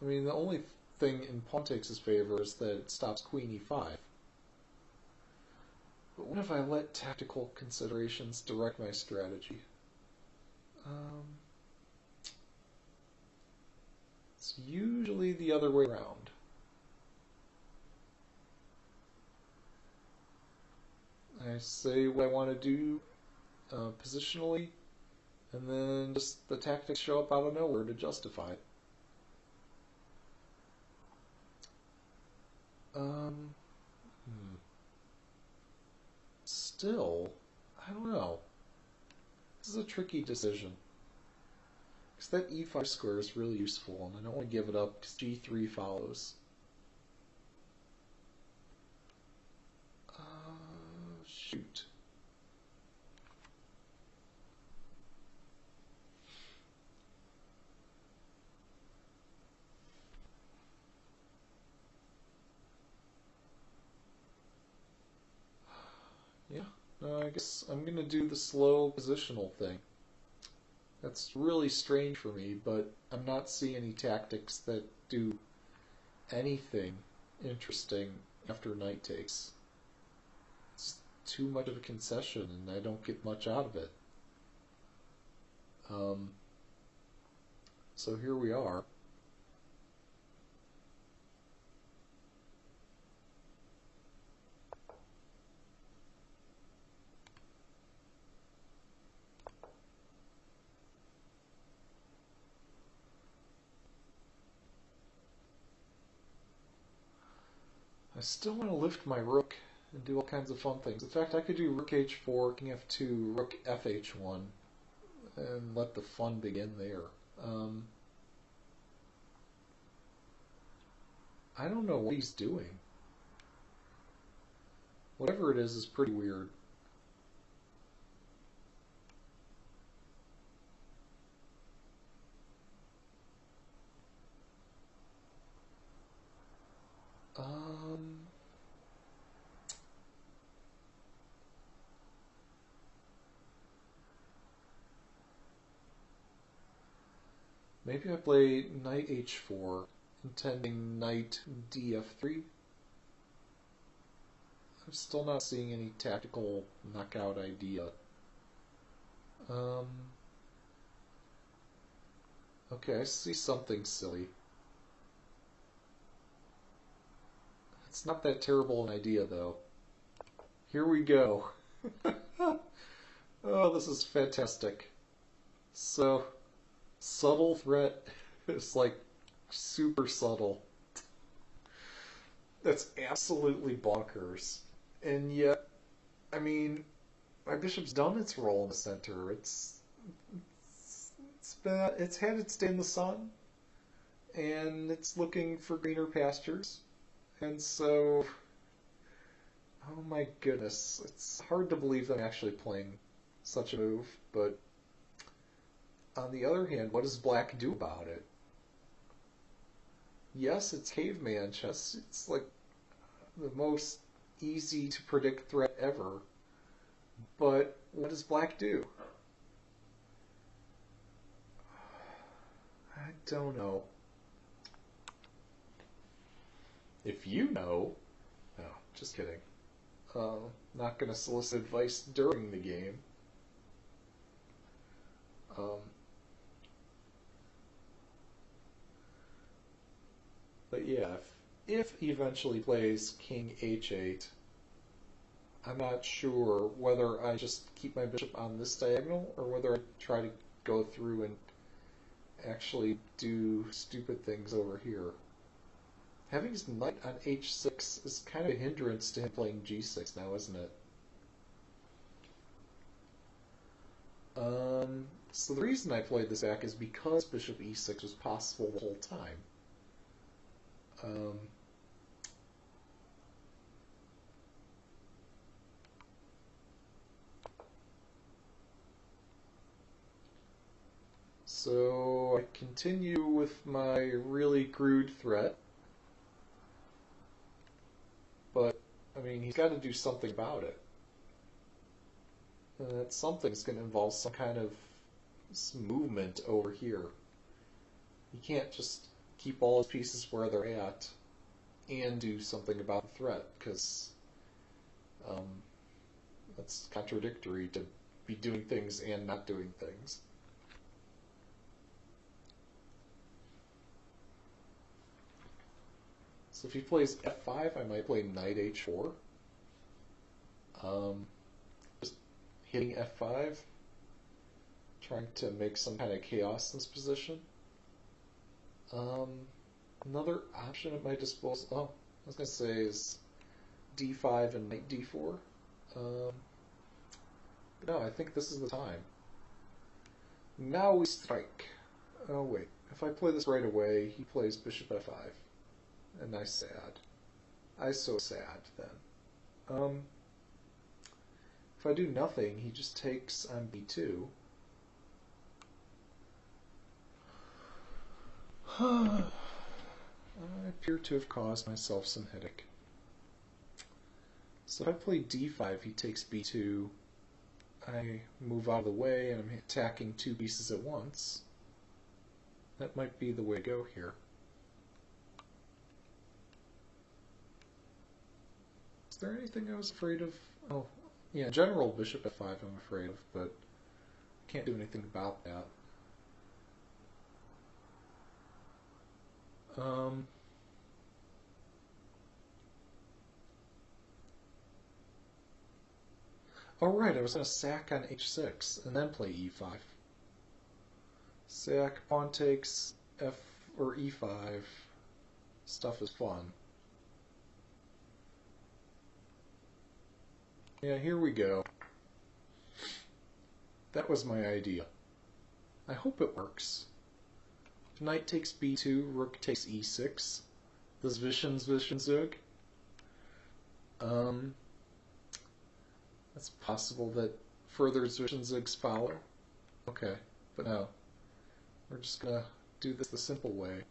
I mean, the only thing in pawn takes' favor is that it stops queen e5. But what if I let tactical considerations direct my strategy? It's usually the other way around. I say what I want to do positionally, and then just the tactics show up out of nowhere to justify it. Still, I don't know. This is a tricky decision. Because that e5 square is really useful, and I don't want to give it up because g3 follows. Shoot. Yeah, no, I guess I'm going to do the slow positional thing. That's really strange for me, but I'm not seeing any tactics that do anything interesting after knight takes. It's too much of a concession, and I don't get much out of it. So here we are. I still want to lift my rook and do all kinds of fun things. In fact, I could do rook h4, king f2, rook fh1, and let the fun begin there. I don't know what he's doing. Whatever it is pretty weird. Maybe I play knight h4, intending knight df3. I'm still not seeing any tactical knockout idea. Okay, I see something silly. It's not that terrible an idea, though. Here we go. Oh, this is fantastic. So, subtle threat is like super subtle. That's absolutely bonkers. And yet, I mean, my bishop's done its role in the center. It's had its day in the sun. and it's looking for greener pastures. And so, oh my goodness, it's hard to believe I'm actually playing such a move, but on the other hand, what does black do about it? Yes, it's caveman chess. It's like the most easy to predict threat ever. But what does black do? I don't know. If you know, no, just kidding. Not going to solicit advice during the game. But yeah, if he eventually plays King H8, I'm not sure whether I just keep my bishop on this diagonal or whether I try to go through and actually do stupid things over here. Having his knight on H6 is kind of a hindrance to him playing G6 now, isn't it? So the reason I played this back is because bishop E6 was possible the whole time. So I continue with my really crude threat, but I mean he's got to do something about it. And that something's going to involve some kind of movement over here. He can't just keep all his pieces where they're at and do something about the threat, because that's contradictory to be doing things and not doing things. So if he plays f5, I might play knight h4. Just hitting f5, trying to make some kind of chaos in this position. Another option at my disposal, I was going to say, is d5 and knight d4. But no, I think this is the time. Now we strike. Oh wait, if I play this right away, he plays bishop f5. And I sad. I so sad then. If I do nothing, he just takes on b2. I appear to have caused myself some headache. So if I play d5, he takes b2. I move out of the way, and I'm attacking two pieces at once. That might be the way to go here. Is there anything I was afraid of? Oh, yeah, general bishop f5 I'm afraid of, but I can't do anything about that. Oh right, I was going to sack on h6 and then play e5. Sack, pawn takes, f or e5. Stuff is fun. Yeah, here we go. That was my idea. I hope it works. Knight takes b2, rook takes e6. Das Zug. It's possible that further Zwischenzugs follow. Okay, but no. We're just gonna do this the simple way.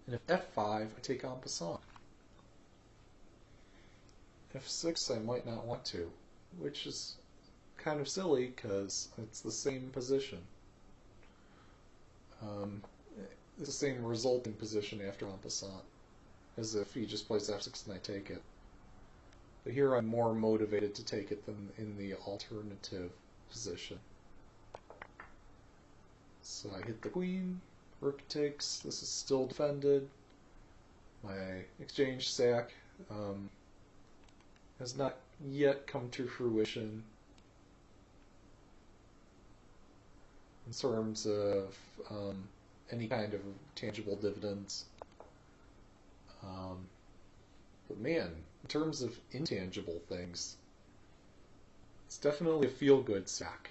And if f5, I take en passant. f6, I might not want to, which is kind of silly because it's the same position. It's the same resulting position after en passant, as if he just plays f6 and I take it. But here I'm more motivated to take it than in the alternative position. So I hit the queen, rook takes, this is still defended. My exchange sack has not yet come to fruition in terms of any kind of tangible dividends. But man, in terms of intangible things, it's definitely a feel-good sack.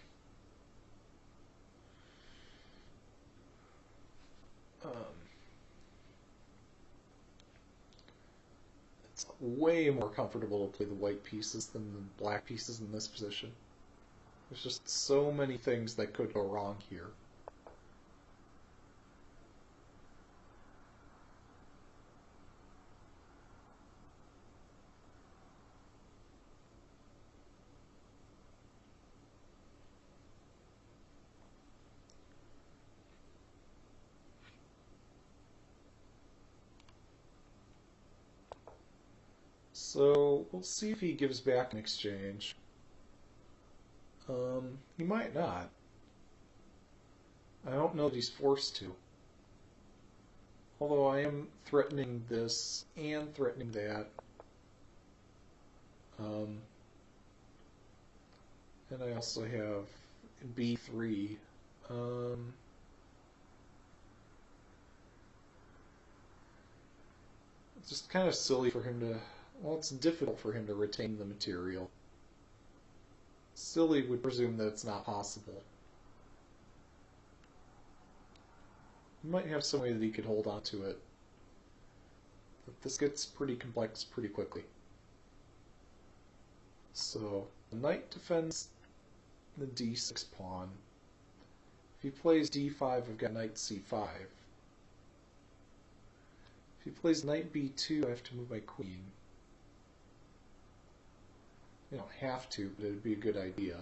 It's way more comfortable to play the white pieces than the black pieces in this position. There's just so many things that could go wrong here. So we'll see if he gives back in exchange. He might not. I don't know that he's forced to. Although I am threatening this and threatening that. And I also have B3. It's just kind of silly for him to... Well, it's difficult for him to retain the material. Silly would presume that it's not possible. He might have some way that he could hold on to it. But this gets pretty complex pretty quickly. So, the knight defends the d6 pawn. If he plays d5, I've got knight c5. If he plays knight b2, I have to move my queen. You don't have to, but it would be a good idea.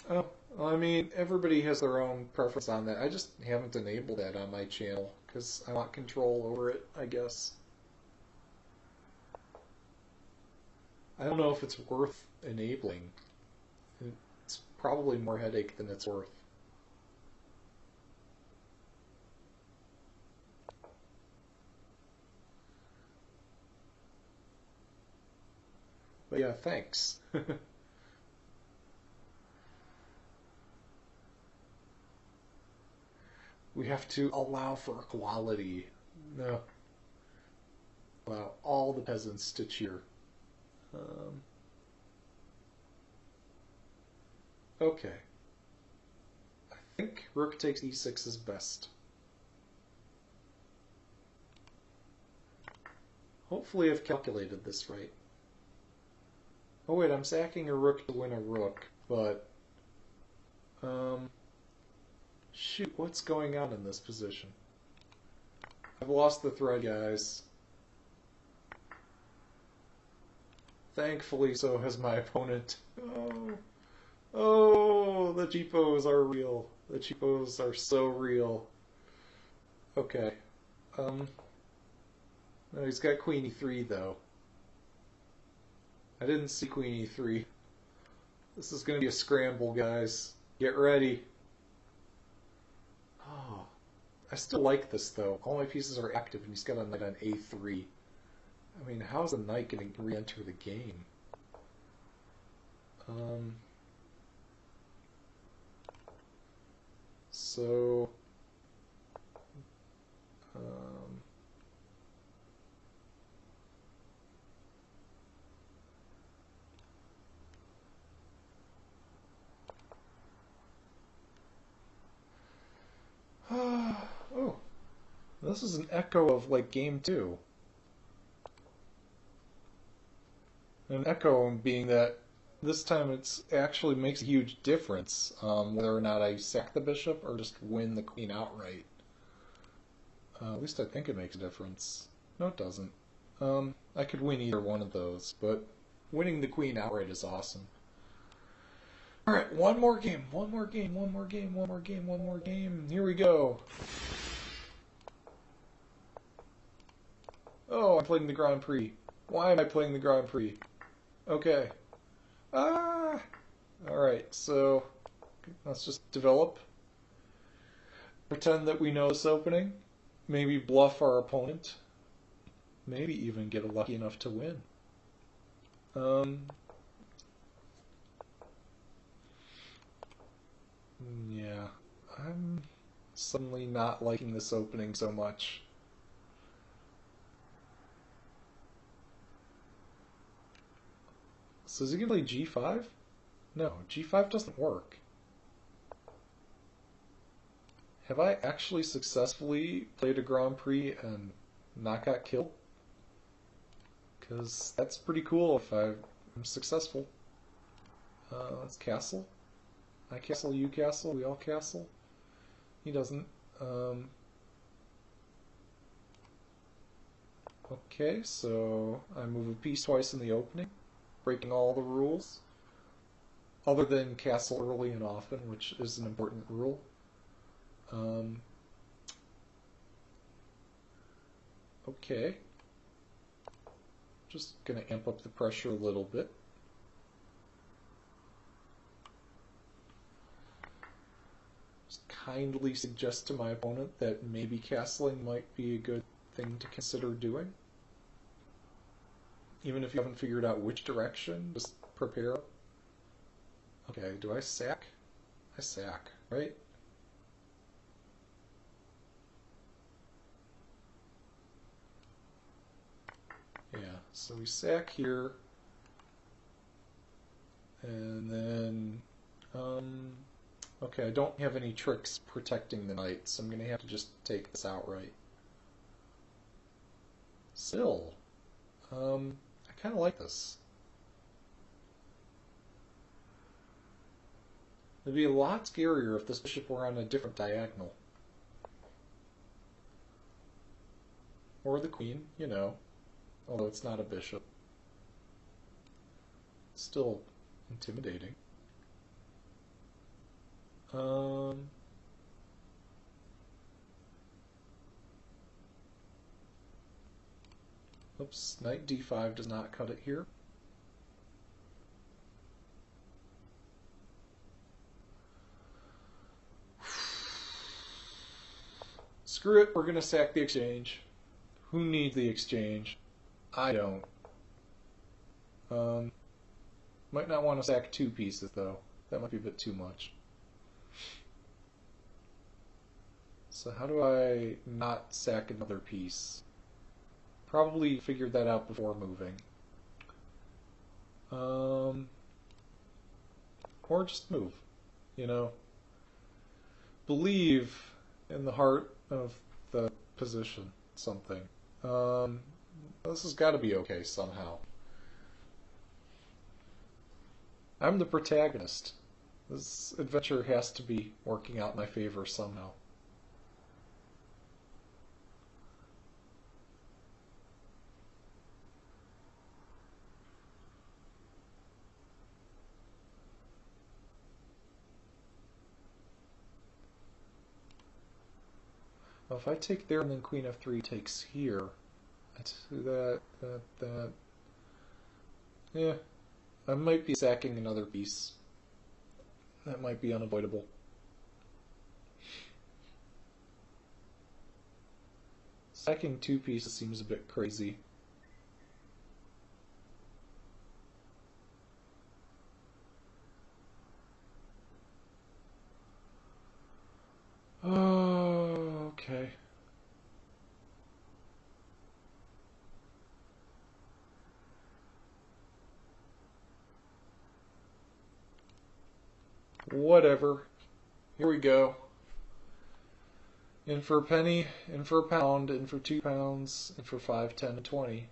Oh, I mean, everybody has their own preference on that. I just haven't enabled that on my channel because I want control over it, I guess. I don't know if it's worth enabling. It's probably more headache than it's worth. But yeah, thanks. We have to allow for equality. No. Allow all the peasants to cheer. Okay. I think rook takes e6 is best. Hopefully I've calculated this right. Oh wait, I'm sacking a rook to win a rook, but... shoot, what's going on in this position? I've lost the thread, guys. Thankfully, so has my opponent. Oh, the cheapos are real. The cheapos are so real. Okay. No, he's got queen e3, though. I didn't see queen e3. This is going to be a scramble, guys. Get ready. Oh, I still like this, though. All my pieces are active, and he's got a knight on a3. I mean, how's the knight going to re-enter the game? So... oh, this is an echo of, like, game 2. An echo being that this time it's actually makes a huge difference whether or not I sack the bishop or just win the queen outright. At least I think it makes a difference. No, it doesn't. I could win either one of those, but winning the queen outright is awesome. Alright, one more game, one more game, one more game, one more game, one more game. Here we go. Oh, I'm playing the Grand Prix. Why am I playing the Grand Prix? Okay. Alright, so let's just develop. Pretend that we know this opening. Maybe bluff our opponent. Maybe even get lucky enough to win. Yeah, I'm suddenly not liking this opening so much. So is he going to play g5? No, g5 doesn't work. have I actually successfully played a Grand Prix and not got killed? Because that's pretty cool if I'm successful. Let's castle. I castle, you castle, we all castle. He doesn't. Okay, so I move a piece twice in the opening, breaking all the rules, other than castle early and often, which is an important rule. Okay. Just going to amp up the pressure a little bit. Just kindly suggest to my opponent that maybe castling might be a good thing to consider doing. Even if you haven't figured out which direction, just prepare. Okay, do I sack? I sack, right? Yeah, so we sack here, and then, okay, I don't have any tricks protecting the knight, so I'm going to have to just take this outright. Still, I kind of like this. It'd be a lot scarier if this bishop were on a different diagonal. Or the queen, you know. Although it's not a bishop. It's still intimidating. Oops, knight d5 does not cut it here. Screw it, we're going to sack the exchange. Who needs the exchange? I don't. Might not want to sack two pieces, though. That might be a bit too much. So how do I not sack another piece? Probably figured that out before moving. Or just move, you know. Believe in the heart of the position, something. This has got to be okay somehow. I'm the protagonist. This adventure has to be working out in my favor somehow. Well, if I take there and then queen f3 takes here, I do that. Yeah, I might be sacking another piece. That might be unavoidable. Sacking two pieces seems a bit crazy. Oh, okay. Whatever. Here we go. In for a penny, in for a pound, in for £2, in for 5, 10, and 20.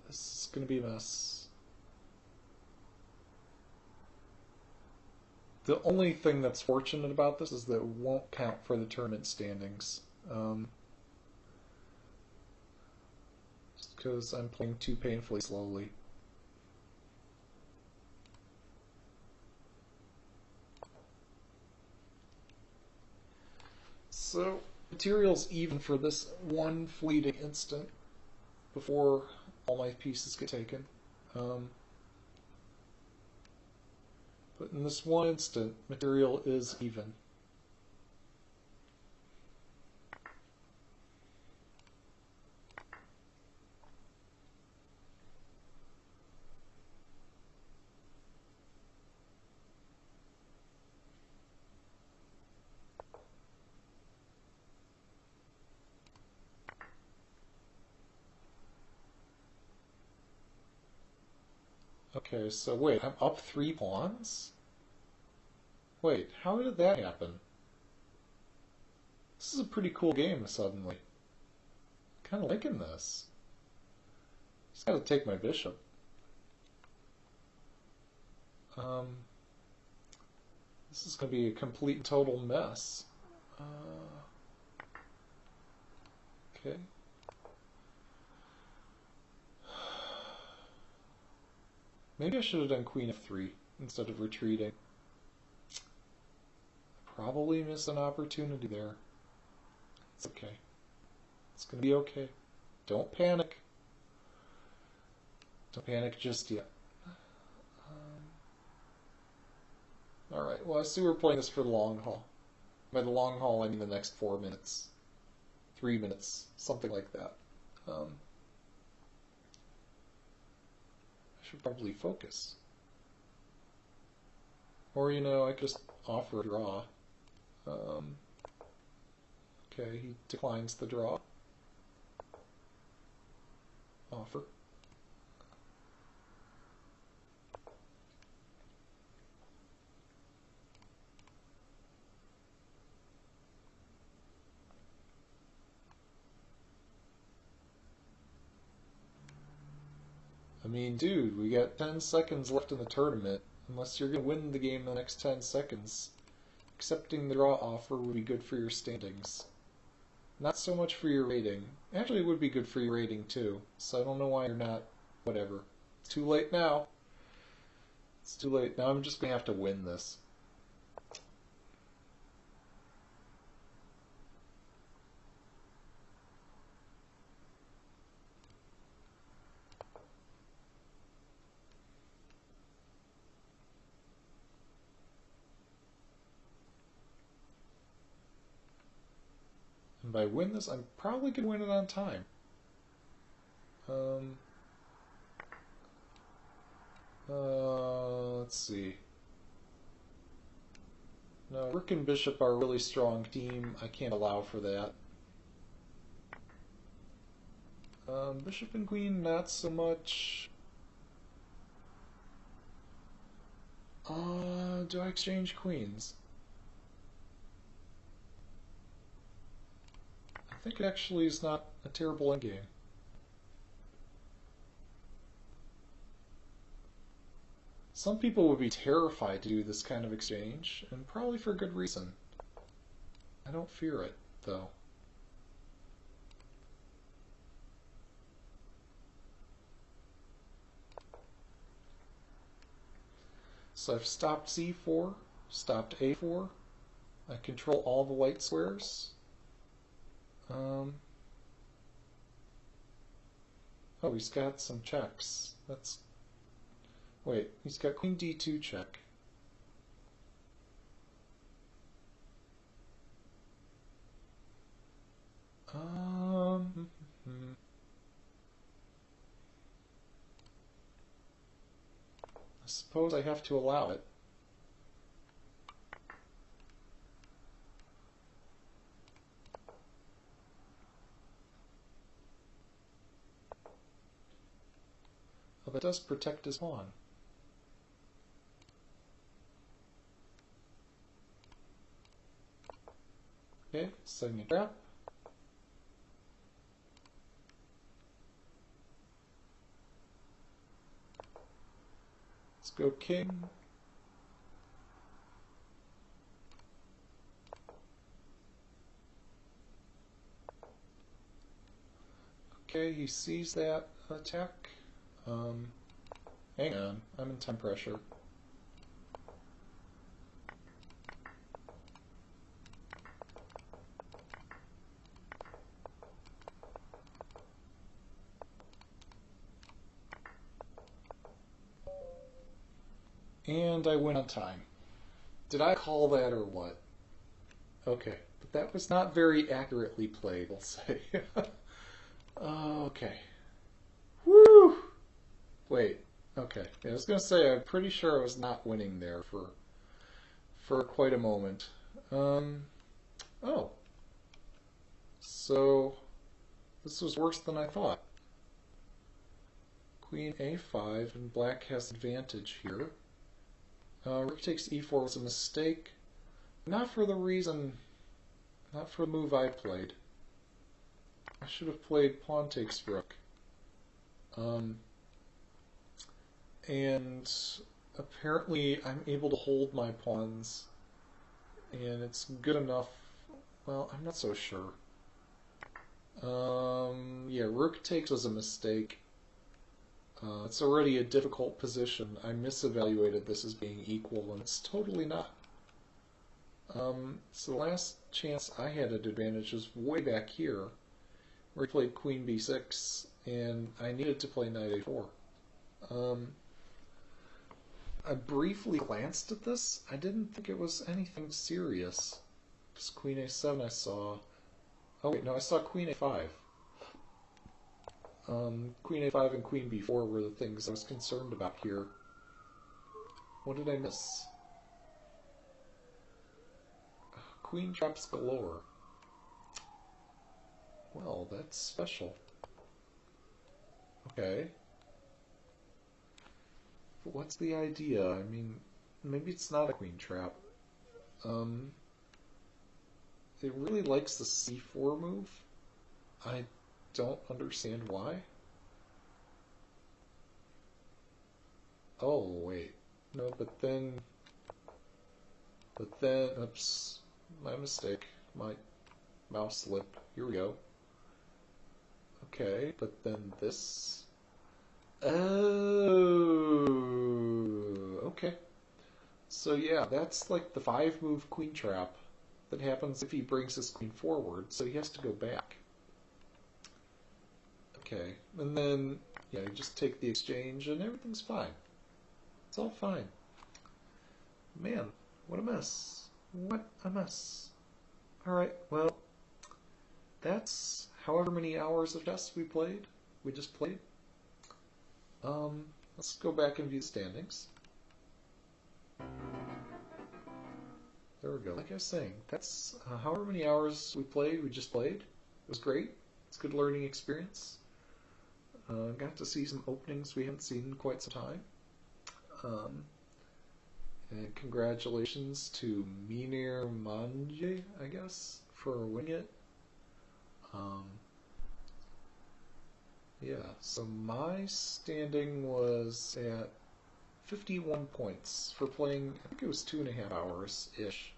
This is gonna be a mess. The only thing that's fortunate about this is that it won't count for the tournament standings. Just because I'm playing too painfully slowly. So, material's even for this one fleeting instant before all my pieces get taken. But in this one instant, material is even. Okay, so wait, I'm up 3 pawns? Wait, how did that happen? This is a pretty cool game suddenly. Kind of liking this. Just gotta take my bishop. This is gonna be a complete and total mess. Okay. Maybe I should have done queen f3 instead of retreating. Probably missed an opportunity there. It's okay. It's gonna be okay. Don't panic. Don't panic just yet. Alright, well I see we're playing this for the long haul. By the long haul I mean the next 4 minutes. 3 minutes, something like that. I should probably focus. Or, you know, I could just offer a draw. Okay, he declines the draw. Offer. I mean, dude, we got 10 seconds left in the tournament. Unless you're going to win the game in the next 10 seconds, accepting the draw offer would be good for your standings. Not so much for your rating. Actually, it would be good for your rating, too. So I don't know why you're not... Whatever. It's too late now. It's too late. Now I'm just going to have to win this. And by win this, I'm probably going to win it on time. Let's see. No, Rook and Bishop are a really strong team. I can't allow for that. Bishop and Queen, not so much. Do I exchange queens? I think it actually is not a terrible endgame. Some people would be terrified to do this kind of exchange, and probably for good reason. I don't fear it, though. So I've stopped c4, stopped a4. I control all the white squares. Oh, he's got some checks. That's... Wait, he's got queen d2 check. I suppose I have to allow it. Well, that does protect his pawn. Okay, setting a trap. Let's go king. Okay, he sees that attack. Hang on, I'm in time pressure. And I win on time. Did I call that or what? Okay, but that was not very accurately played, we'll say. Okay. Woo! Wait, okay. Yeah, I was going to say, I'm pretty sure I was not winning there for quite a moment. Oh. So, this was worse than I thought. Queen a5, and black has advantage here. Rook takes e4 was a mistake. Not for the reason, not for the move I played. I should have played pawn takes rook. And apparently I'm able to hold my pawns, and it's good enough. Well, I'm not so sure. Yeah, rook takes was a mistake. It's already a difficult position. I misevaluated this as being equal, and it's totally not. So the last chance I had at advantage was way back here, where he played queen b6, and I needed to play knight a4. I briefly glanced at this. I didn't think it was anything serious. Just queen a7 I saw. Oh wait, no, I saw queen a5. Queen a5 and queen b4 were the things I was concerned about here. What did I miss? Queen traps galore. Well, that's special. Okay. But what's the idea? I mean, maybe it's not a queen trap. It really likes the c4 move. I don't understand why. Oh, wait. No, but then, oops, my mistake. My mouse slip. Here we go. Okay, but then this. Oh, okay. So yeah, that's like the 5-move queen trap that happens if he brings his queen forward, so he has to go back. Okay, and then, yeah, you just take the exchange and everything's fine. It's all fine. Man, what a mess. What a mess. Alright, well, that's however many hours of chess we just played. Let's go back and view the standings. There we go. Like I was saying, that's however many hours we just played. It was great. It's a good learning experience. Got to see some openings we haven't seen in quite some time. And congratulations to Minir Manje, I guess, for winning it. Yeah, so my standing was at 51 points for playing, I think it was 2.5 hours-ish.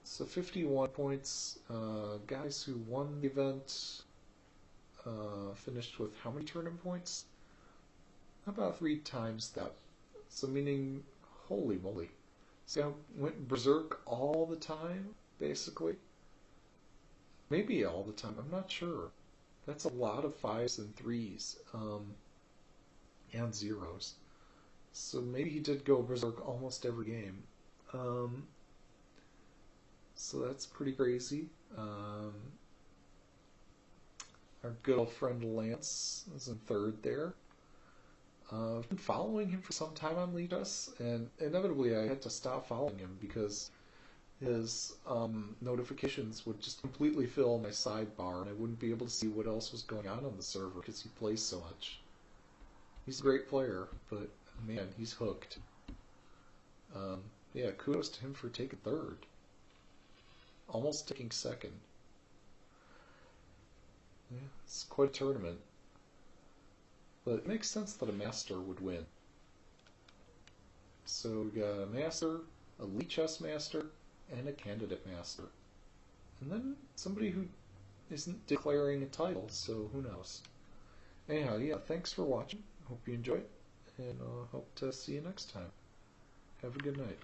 So 51 points. Guys who won the event finished with how many tournament points? About 3 times that. So meaning, holy moly. So I went berserk all the time, basically. Maybe all the time, I'm not sure. That's a lot of 5s and 3s, and 0s. So maybe he did go berserk almost every game. So that's pretty crazy. Our good old friend Lance is in 3rd there. I've been following him for some time on lichess, and inevitably I had to stop following him because his notifications would just completely fill my sidebar, and I wouldn't be able to see what else was going on the server because he plays so much. He's a great player, but man, he's hooked. Yeah, kudos to him for taking 3rd. Almost taking 2nd. Yeah, it's quite a tournament. But it makes sense that a master would win. So we got a master, a lichess master, and a candidate master. And then somebody who isn't declaring a title, so who knows. Anyhow, yeah, thanks for watching. Hope you enjoyed, and hope to see you next time. Have a good night.